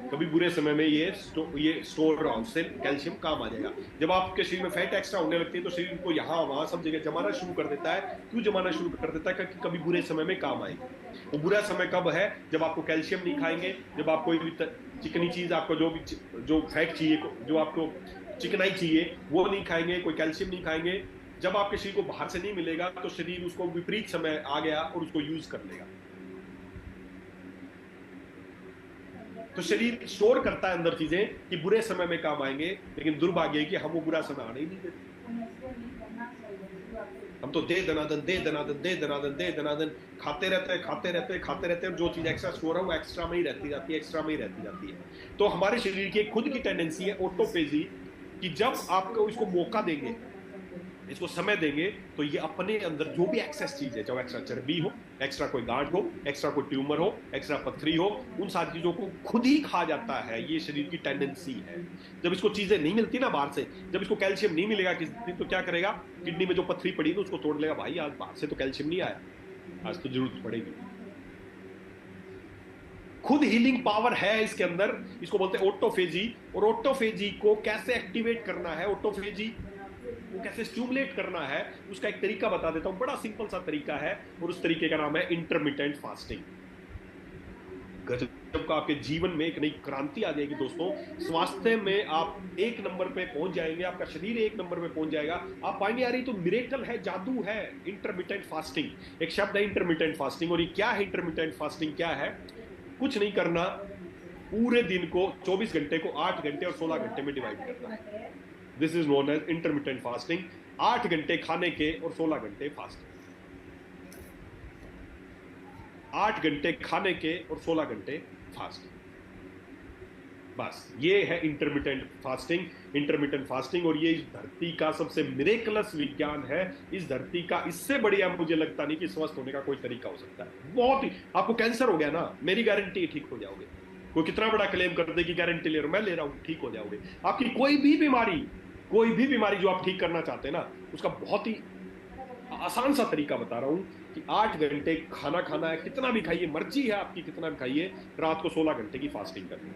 कभी बुरे समय में ये स्टोर हाउस से कैल्शियम काम आ जाएगा। जब आपके शरीर में फैट एक्स्ट्रा होने लगती है तो शरीर को यहाँ वहां सब जगह जमाना शुरू कर देता है। क्यों जमाना शुरू कर देता है? क्योंकि कभी बुरे समय में काम आएगी। वो बुरा समय कब है? जब आपको कैल्शियम नहीं खाएंगे, जब आप कोई भी चिकनी चीज, आपको जो फैट चाहिए, जो आपको चिकनाई चाहिए, वो नहीं खाएंगे, कोई कैल्शियम नहीं खाएंगे, जब आपके शरीर को बाहर से नहीं मिलेगा तो शरीर उसको विपरीत समय आ गया और उसको यूज कर लेगा। तो शरीर स्टोर करता है अंदर चीजें कि बुरे समय में काम आएंगे, लेकिन दुर्भाग्य है कि हम वो बुरा समय आने ही नहीं देते। हम तो दे दनादन दे दनादन दे दनादन दे दनादन खाते रहते हैं, खाते रहते हैं, खाते रहते हैं, जो चीज एक्स्ट्रा स्टोर है वो एक्स्ट्रा में ही रहती जाती है, एक्स्ट्रा में ही रहती जाती है। तो हमारे शरीर की खुद की टेंडेंसी है ऑटोपेजी, कि जब आपको इसको मौका देंगे, इसको समय देंगे, तो ये अपने अंदर जो भी एक्सेस चीज है, चाहे एक्स्ट्रा चर्बी हो, एक्स्ट्रा कोई गांठ हो, एक्स्ट्रा कोई ट्यूमर हो, एक्स्ट्रा पथरी हो, उन सारी चीजों को खुद ही खा जाता है। ये शरीर की टेंडेंसी है। जब इसको चीजें नहीं मिलती ना बाहर से, जब इसको कैल्शियम नहीं मिलेगा किस दिन, तो क्या करेगा, किडनी में जो पथरी पड़ी तो उसको तोड़ लेगा, भाई आज बाहर से तो कैल्शियम नहीं आया, आज तो जरूरत पड़ेगी। खुद हीलिंग पावर है इसके अंदर, इसको बोलते हैं ऑटोफेजी। और ऑटोफेजी को कैसे एक्टिवेट करना है? ऑटोफेजी वो कैसे स्टिमुलेट करना है उसका एक तरीका बता देता हूं, बड़ा सिंपल सा तरीका है, और उस तरीके का नाम है इंटरमिटेंट फास्टिंग। गजब का आपके जीवन में एक नई क्रांति आ जाएगी दोस्तों। स्वास्थ्य में आप एक नंबर पे पहुंच जाएंगे, आपका शरीर एक नंबर पे पहुंच जाएगा। आप पाएंगे यार ये तो मिरेकल है, जादू है। इंटरमिटेंट फास्टिंग एक शब्द है, इंटरमिटेंट फास्टिंग। और ये क्या है इंटरमिटेंट फास्टिंग? क्या है? कुछ नहीं करना, पूरे दिन को 24 घंटे को 8 घंटे और 16 घंटे में डिवाइड करना है। This is known as intermittent fasting. 8 घंटे खाने के और 16 घंटे फास्टिंग। 8 घंटे खाने के और 16 घंटे फास्टिंग, बस ये है इंटरमिटेंट फास्टिंग। इंटरमिटेंट फास्टिंग, और ये इस धरती का सबसे मिरेकलस विज्ञान है। इस धरती का इससे बढ़िया मुझे लगता नहीं कि स्वस्थ होने का कोई तरीका हो सकता है। बहुत ही, आपको कैंसर हो गया ना, मेरी गारंटी ठीक हो जाओगे। कोई कितना बड़ा क्लेम कर दे कि गारंटी ले रहा हूं, मैं ले रहा हूं, ठीक हो जाओगे। आपकी कोई भी बीमारी जो आप ठीक करना चाहते हैं ना, उसका बहुत ही आसान सा तरीका बता रहा हूं कि 8 घंटे खाना खाना है, कितना भी खाइए, मर्जी है आपकी कितना भी खाइए। रात को 16 घंटे की फास्टिंग करनी है।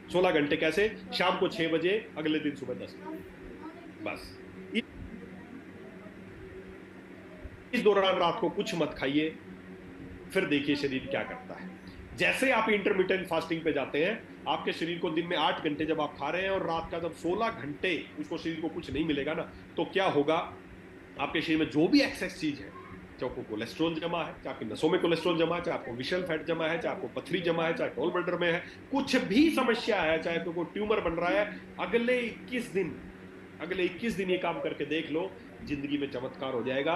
16 घंटे कैसे? शाम को 6 बजे, अगले दिन सुबह 10 बजे। बस इस दौरान रात को कुछ मत खाइए, फिर देखिए शरीर क्या करता है। जैसे आप इंटरमिटेंट फास्टिंग पे जाते हैं, आपके शरीर को दिन में 8 घंटे जब आप खा रहे हैं और रात का जब 16 घंटे उसको शरीर को कुछ नहीं मिलेगा ना, तो क्या होगा? आपके शरीर में जो भी एक्सेस चीज है, चाहे आपको कोलेस्ट्रॉल जमा है, चाहे आपकी नसों में कोलेस्ट्रॉल जमा है, चाहे आपको विशल फैट जमा है, चाहे आपको पथरी जमा है, चाहे टॉल ब्लडर में है, कुछ भी समस्या है, चाहे आपको ट्यूमर बन रहा है, अगले 21 दिन ये काम करके देख लो, जिंदगी में चमत्कार हो जाएगा।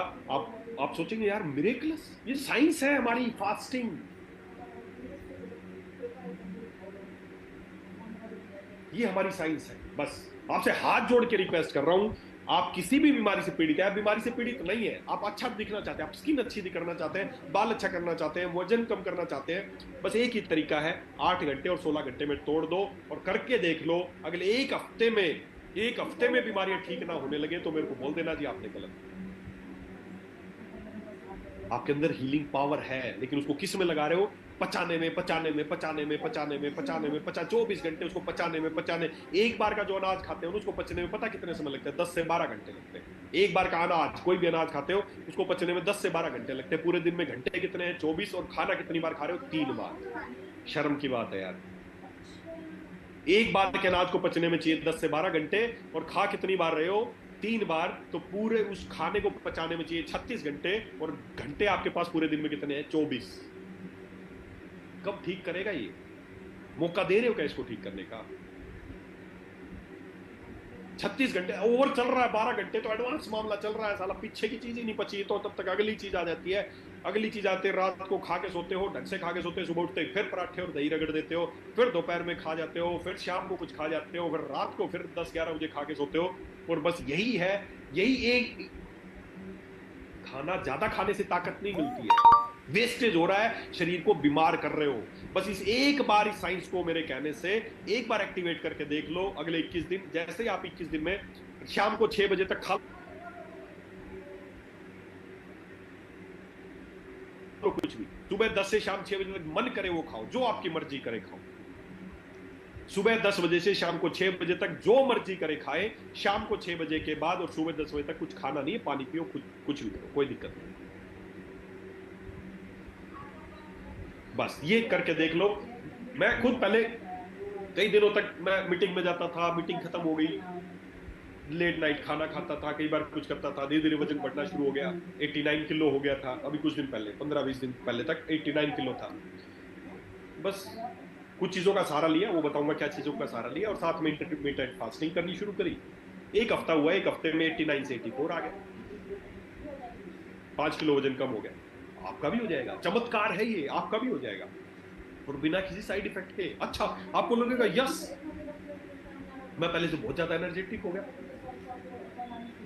आप सोचेंगे यार मिरेकलस, ये साइंस है हमारी फास्टिंग। ये हमारी साइंस है। बस आपसे हाथ जोड़ के रिक्वेस्ट कर रहा हूं, आप किसी भी बीमारी से पीड़ित है, बीमारी से पीड़ित नहीं है, आप अच्छा दिखना चाहते हैं, आप स्किन अच्छी करना चाहते हैं, बाल अच्छा करना चाहते हैं, वजन कम करना चाहते हैं, बस एक ही तरीका है, 8 घंटे और 16 घंटे में तोड़ दो और करके देख लो। अगले एक हफ्ते में बीमारियां ठीक ना होने लगे तो मेरे को बोल देना जी आपने गलत। आपके अंदर हीलिंग पावर है, लेकिन उसको किस में लगा रहे हो? पचाने में 24 घंटे उसको पचाने। एक बार का जो अनाज खाते हो उसको पचने में पता कितने समय लगते हैं? 10 से 12 घंटे लगते हैं। एक बार का अनाज, कोई भी अनाज खाते हो उसको पचने में 10 से 12 घंटे लगते हैं। पूरे दिन में घंटे कितने हैं? 24। और खाना कितनी बार खा रहे हो? 3 बार। शर्म की बात है यार। एक बार के अनाज को पचने में चाहिए 10 से 12 घंटे, और खा कितनी बार रहे हो? 3 बार। तो पूरे उस खाने को पचाने में चाहिए 36 घंटे, और घंटे आपके पास पूरे दिन में कितने हैं? 24। कब ठीक करेगा ये? मौका दे रहे हो क्या इसको ठीक करने का? 36 घंटे ओवर चल रहा है, 12 घंटे तो एडवांस मामला चल रहा है, साला पीछे की चीज ही नहीं पची, तो तब तक अगली चीज आ जाती है। अगली चीज आते, रात को खा के सोते हो, ढंग से खा के सोते हो, सुबह उठते फिर पराठे और दही रगड़ देते हो, फिर दोपहर में खा जाते हो, फिर शाम को कुछ खा जाते हो, फिर रात को फिर 10-11 बजे खा के सोते हो। और बस यही है, यही एक खाना ज्यादा खाने से ताकत नहीं मिलती है, वेस्टेज हो रहा है, शरीर को बीमार कर रहे हो। बस इस एक बार इस साइंस को मेरे कहने से एक बार एक्टिवेट करके देख लो। अगले 21 दिन, जैसे ही आप 21 दिन में शाम को 6 बजे तक खा लो कुछ भी, सुबह 10 से शाम 6 बजे तक मन करे वो खाओ, जो आपकी मर्जी करे खाओ। सुबह 10 बजे से शाम को 6 बजे तक जो मर्जी करे खाए, शाम को 6 बजे के बाद और सुबह 10 बजे तक कुछ खाना नहीं है, पानी पियो, कुछ भी करो, कोई दिक्कत नहीं। बस ये करके देख लो। मैं खुद पहले कई दिनों तक मैं मीटिंग में जाता था, मीटिंग खत्म हो गई, लेट नाइट खाना खाता था, कई बार कुछ करता था, धीरे धीरे वजन बढ़ना शुरू हो गया, 89 किलो हो गया था। अभी कुछ दिन पहले, 15-20 दिन पहले तक 89 किलो था। बस कुछ चीजों का सहारा लिया, वो बताऊंगा क्या चीजों का सहारा लिया, और साथ में इंटरमिटेंट फास्टिंग करनी शुरू करी। एक हफ्ता हुआ, एक हफ्ते में 89 से 84 आ गया, 5 किलो वजन कम हो गया। आपका भी हो जाएगा, चमत्कार है ये, आपका भी हो जाएगा, और बिना किसी साइड इफेक्ट के। अच्छा, आपको लगेगा यस मैं पहले से बहुत ज्यादा एनर्जेटिक हो गया,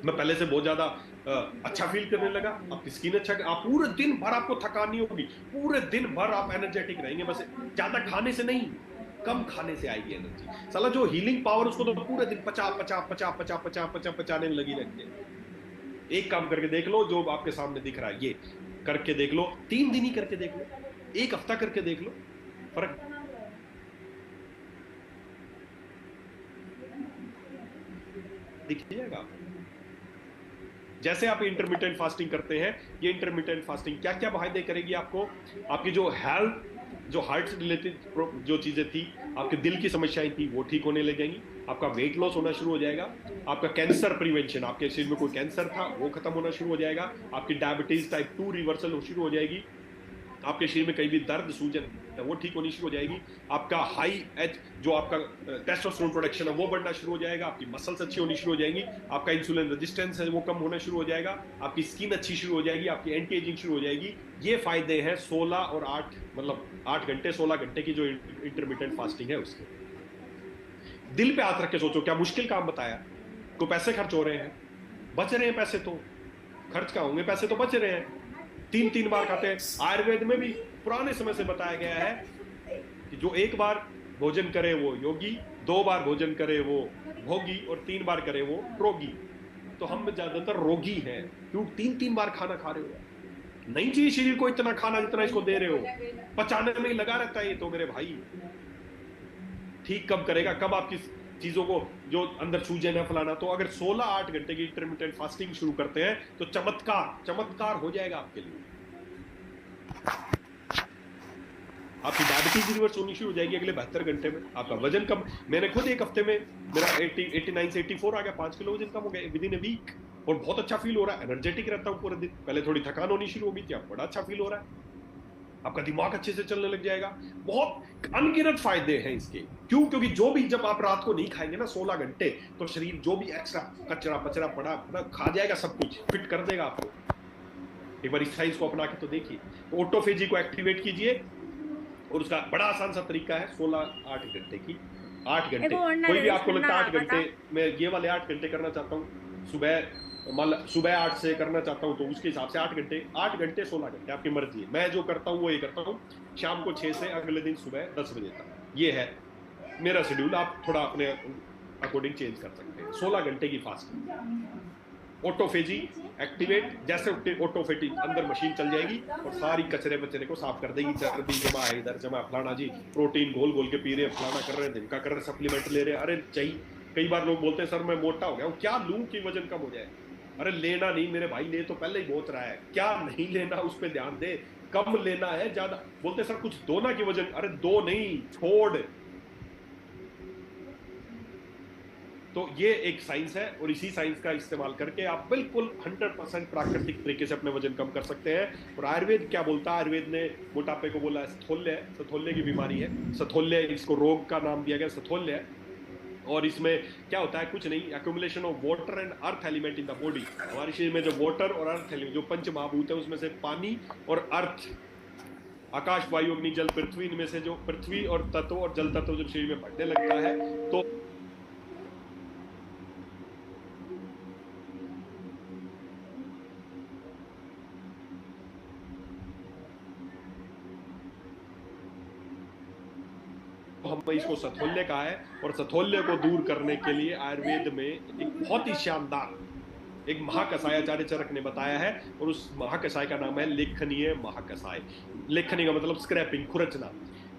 मैं पहले से बहुत ज्यादा अच्छा फील करने लगा, आपकी स्किन अच्छा, आप पूरे दिन भर आपको थकान नहीं होगी, पूरे दिन भर आप एनर्जेटिक रहेंगे। बस ज्यादा खाने से नहीं, कम खाने से आएगी एनर्जी। साला जो हीलिंग पावर उसको तो पूरे दिन पचाने में लगी रहती है। एक काम करके देख लो, जो आपके सामने दिख रहा है ये करके देख लो, 3 दिन ही करके देख लो, एक हफ्ता करके देख लो, फर्क दिखिएगा। जैसे आप इंटरमिटेंट फास्टिंग करते हैं, ये इंटरमिटेंट फास्टिंग क्या क्या फायदे करेगी आपको? आपकी जो हेल्थ, जो हार्ट से रिलेटेड जो चीजें थी, आपके दिल की समस्याएं थी, वो ठीक होने लगेंगी। आपका वेट लॉस होना शुरू हो जाएगा। आपका कैंसर प्रिवेंशन, आपके शरीर में कोई कैंसर था वो खत्म होना शुरू हो जाएगा। आपकी डायबिटीज टाइप 2 रिवर्सल शुरू हो जाएगी। आपके शरीर में कहीं भी दर्द सूजन है वो ठीक होनी शुरू हो जाएगी। आपका हाई एच, जो आपका टेस्टोस्टेरोन प्रोडक्शन है वो बढ़ना शुरू हो जाएगा। आपकी मसल्स अच्छी होनी शुरू हो जाएंगी। आपका इंसुलिन रेजिस्टेंस है वो कम होना शुरू हो जाएगा। आपकी स्किन अच्छी शुरू हो जाएगी। आपकी एंटी एजिंग शुरू हो जाएगी। ये फायदे हैं 16 और 8, मतलब 8 घंटे 16 घंटे की जो इंटरमिटेंट फास्टिंग है उसके। दिल पे हाथ रख के सोचो, क्या मुश्किल काम बताया? को पैसे खर्च हो रहे हैं, बच रहे हैं पैसे, तो खर्च का होंगे, पैसे तो बच रहे हैं। 3-3 बार खाते हैं। आयुर्वेद में भी पुराने समय से बताया गया है कि जो 1 बार भोजन करे वो योगी, 2 बार भोजन करे वो भोगी, और 3 बार करे वो रोगी। तो हम ज्यादातर रोगी हैं, क्यों 3-3 बार खाना खा रहे हो। नहीं चाहिए शरीर को इतना खाना जितना इसको दे रहे हो, पचाने में ही लगा रहता है ये तो मेरे भाई। ठीक कब करेगा, कब आपकी चीजों को जो अंदर सूजन है फलाना। तो अगर 16-8 घंटे की इंटरमिटेंट फास्टिंग शुरू करते हैं तो चमत्कार हो जाएगा आपके लिए। आपकी डायबिटीज रिवर्स होनी शुरू हो जाएगी अगले 72 घंटे में। आपका वजन कम, मैंने खुद एक हफ्ते में मेरा 89 से 84 आ गया, 5 किलो वजन कम हो गया विद इन ए वीक। और बहुत अच्छा फील हो रहा है, एनर्जेटिक रहता हूं पूरे दिन। पहले थोड़ी थकान होनी शुरू हो गई थी, अब बड़ा अच्छा फील हो रहा है। आपका दिमाग अच्छे से चलने लग जाएगा। बहुत अनगिनत फायदे हैं इसके। क्यों? क्योंकि जो भी, जब आप रात को नहीं खाएंगे ना 16 घंटे, तो शरीर जो भी एक्स्ट्रा कचरा पचरा पड़ा खा जाएगा, सब कुछ फिट कर देगा आपको। एक बार इस साइंस को अपना के तो देखिए। तो ऑटोफेजी को एक्टिवेट कीजिए, और उसका बड़ा आसान सा तरीका है 16-8 घंटे की 8 घंटे। कोई भी आपको लगता है 8 घंटे, मैं ये वाले 8 घंटे करना चाहता हूँ, सुबह 8 से करना चाहता हूँ, तो उसके हिसाब से 8 घंटे 16 घंटे आपकी मर्जी है। मैं जो करता हूँ वो ये करता हूँ, शाम को 6 से अगले दिन सुबह 10 बजे तक। ये है मेरा शेड्यूल। आप थोड़ा अपने अकॉर्डिंग चेंज कर सकते हैं। 16 घंटे की फास्टिंग, ऑटोफेजी एक्टिवेट। जैसे ऑटोफेजी अंदर मशीन चल जाएगी और सारी कचरे बचरे को साफ कर देगी। चर्बी जमा है इधर, जमा फलाना जी, प्रोटीन घोल के पी रहे, फलाना कर रहे, जिनका कर रहे, सप्लीमेंट ले रहे। अरे चाहिए, कई बार लोग बोलते हैं सर मैं मोटा हो गया हूँ, क्या लूं कि वजन कम हो जाए? अरे लेना नहीं मेरे भाई, ले तो पहले ही बहुत रहा है। क्या नहीं लेना उस पर ध्यान दे। कम लेना है, ज्यादा बोलते सर कुछ दो ना कि वजन, अरे दो नहीं, छोड़। तो ये एक साइंस है, और इसी साइंस का इस्तेमाल करके आप बिल्कुल 100% प्राकृतिक तरीके से अपने वजन कम कर सकते हैं। और आयुर्वेद क्या बोलता है? आयुर्वेद ने मोटापे को बोला सथोल्य की बीमारी है। सथोल्य, इसको रोग का नाम दिया गया, सथोल्य है। और इसमें क्या होता है? कुछ नहीं, accumulation of water and earth element in the body. हमारे शरीर में जो वाटर और अर्थ एलिमेंट, जो पंच महाभूत है, उसमें से पानी और अर्थ, आकाश वायु अग्नि जल पृथ्वी, इनमें से जो पृथ्वी और तत्व और जल तत्व जब शरीर में बढ़ने लगता है तो हम इसको सथोल्य कहा है। और सथोल्य को दूर करने के लिए आयुर्वेद में एक बहुत ही शानदार एक महाकषाय आचार्य चरक ने बताया है, और उस महाकषाय का नाम है लेखनीय महाकषाय। लेखनी का मतलब स्क्रैपिंग, खुरचना।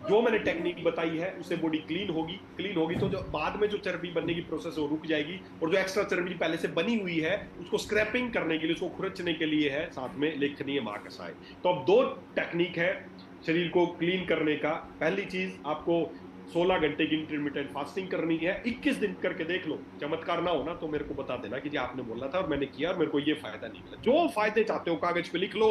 जो मैंने टेक्निक बताई है उससे बॉडी क्लीन होगी तो जो बाद में जो चर्बी बनने की प्रोसेस है वो रुक जाएगी, और जो एक्स्ट्रा चर्बी पहले से बनी हुई है उसको स्क्रैपिंग करने के लिए, उसको खुरचने के लिए है साथ में लेखनीय महाकषाय। तो अब 2 टेक्निक है शरीर को क्लीन करने का। पहली चीज, आपको 16 घंटे की इंटरमिटेंट फास्टिंग करनी है। 21 दिन करके देख लो, चमत्कार ना होना तो मेरे को बता देना कि जी आपने बोला था और मैंने किया और मेरे को ये फायदा नहीं मिला। जो फायदे चाहते हो कागज पे लिख लो,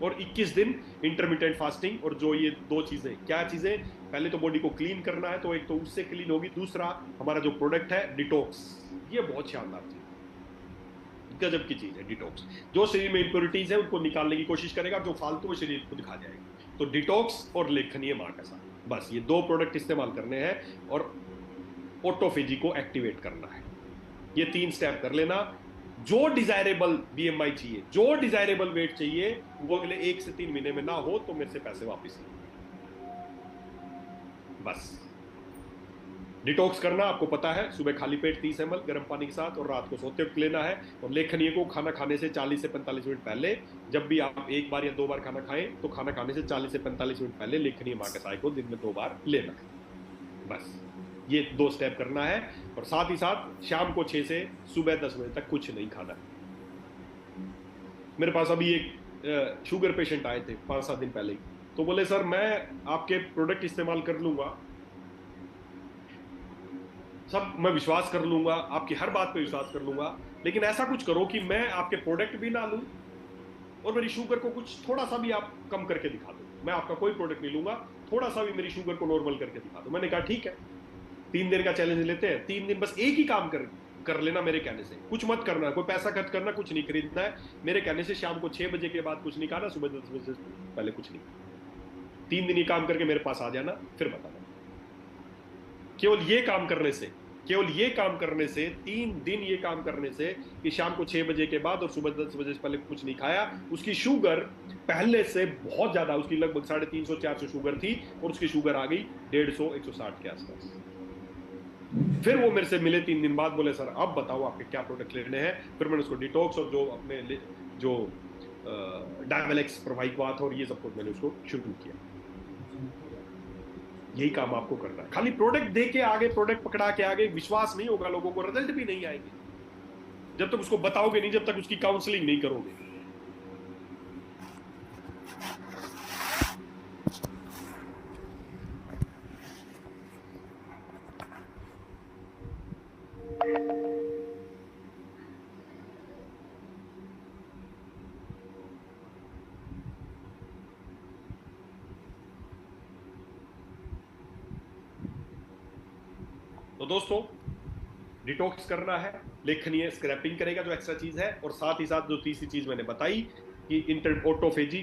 और 21 दिन इंटरमिटेंट फास्टिंग। और जो ये 2 चीजें, क्या चीजें? पहले तो बॉडी को क्लीन करना है, तो एक तो उससे क्लीन होगी, दूसरा हमारा जो प्रोडक्ट है डिटॉक्स। ये बहुत शानदार चीज, गजब की चीज है डिटॉक्स। जो शरीर में इंप्योरिटीज है उनको निकालने की कोशिश करेगा, जो फालतू है शरीर खुद खा जाएगा। तो डिटॉक्स और लेखनीय महाकषाय, बस ये 2 प्रोडक्ट इस्तेमाल करने हैं, और ऑटोफेजी को एक्टिवेट करना है। ये 3 स्टेप कर लेना। जो डिजायरेबल बीएमआई चाहिए, जो डिजायरेबल वेट चाहिए, वो अगले 1 से 3 महीने में ना हो तो मेरे से पैसे वापस ले, बस। डिटॉक्स करना आपको पता है, सुबह खाली पेट 30 ml गर्म पानी के साथ और रात को सोते वक्त लेना है। और लेखनीय को खाना खाने से 40 से 45 मिनट पहले, जब भी आप एक बार या 2 बार खाना खाएं तो खाना खाने से 40 से 45 मिनट पहले लेखनीय मां कसाय को दिन में 2 बार लेना है। बस ये 2 स्टेप करना है। और साथ ही साथ शाम को 6 से सुबह 10 बजे तक कुछ नहीं खाना। मेरे पास अभी एक शुगर पेशेंट आए थे 5-7 दिन पहले ही, तो बोले सर मैं आपके प्रोडक्ट इस्तेमाल कर लूंगा, सब मैं विश्वास कर लूंगा, आपकी हर बात पे विश्वास कर लूंगा, लेकिन ऐसा कुछ करो कि मैं आपके प्रोडक्ट भी ना लूं और मेरी शुगर को कुछ थोड़ा सा भी आप कम करके दिखा दो। मैं आपका कोई प्रोडक्ट नहीं लूंगा, थोड़ा सा भी मेरी शुगर को नॉर्मल करके दिखा दो। मैंने कहा ठीक है, 3 दिन का चैलेंज लेते हैं। 3 दिन बस एक ही काम कर लेना मेरे कहने से, कुछ मत करना, कोई पैसा खर्च करना, कुछ नहीं खरीदना है। मेरे कहने से शाम को 6 बजे के बाद कुछ नहीं खाना, सुबह 10 बजे से पहले कुछ नहीं। 3 दिन ये काम करके मेरे पास आ जाना, फिर बताना। केवल ये काम करने से, केवल ये काम करने से, 3 दिन ये काम करने से कि शाम को 6 बजे के बाद और सुबह 10 बजे से पहले कुछ नहीं खाया, उसकी शुगर पहले से बहुत ज्यादा, उसकी लगभग 350-400 शुगर थी और उसकी शुगर आ गई 150-160 के आसपास। फिर वो मेरे से मिले 3 दिन बाद, बोले सर अब बताओ आपके क्या प्रोडक्ट लेने हैं। फिर मैंने उसको डिटॉक्स और जो अपने जो डायवेलेक्स प्रवाहिकवात और ये सब कुछ मैंने उसको शुरू किया। यही काम आपको करना है। खाली प्रोडक्ट दे के आगे, प्रोडक्ट पकड़ा के आगे विश्वास नहीं होगा लोगों को, रिजल्ट भी नहीं आएंगे जब तक उसको बताओगे नहीं, जब तक उसकी काउंसलिंग नहीं करोगे। तो दोस्तों, डिटॉक्स करना है, लेखनीय स्क्रैपिंग करेगा जो एक्स्ट्रा चीज है, और साथ ही साथ जो तीसरी चीज मैंने बताई कि ऑटोफेजी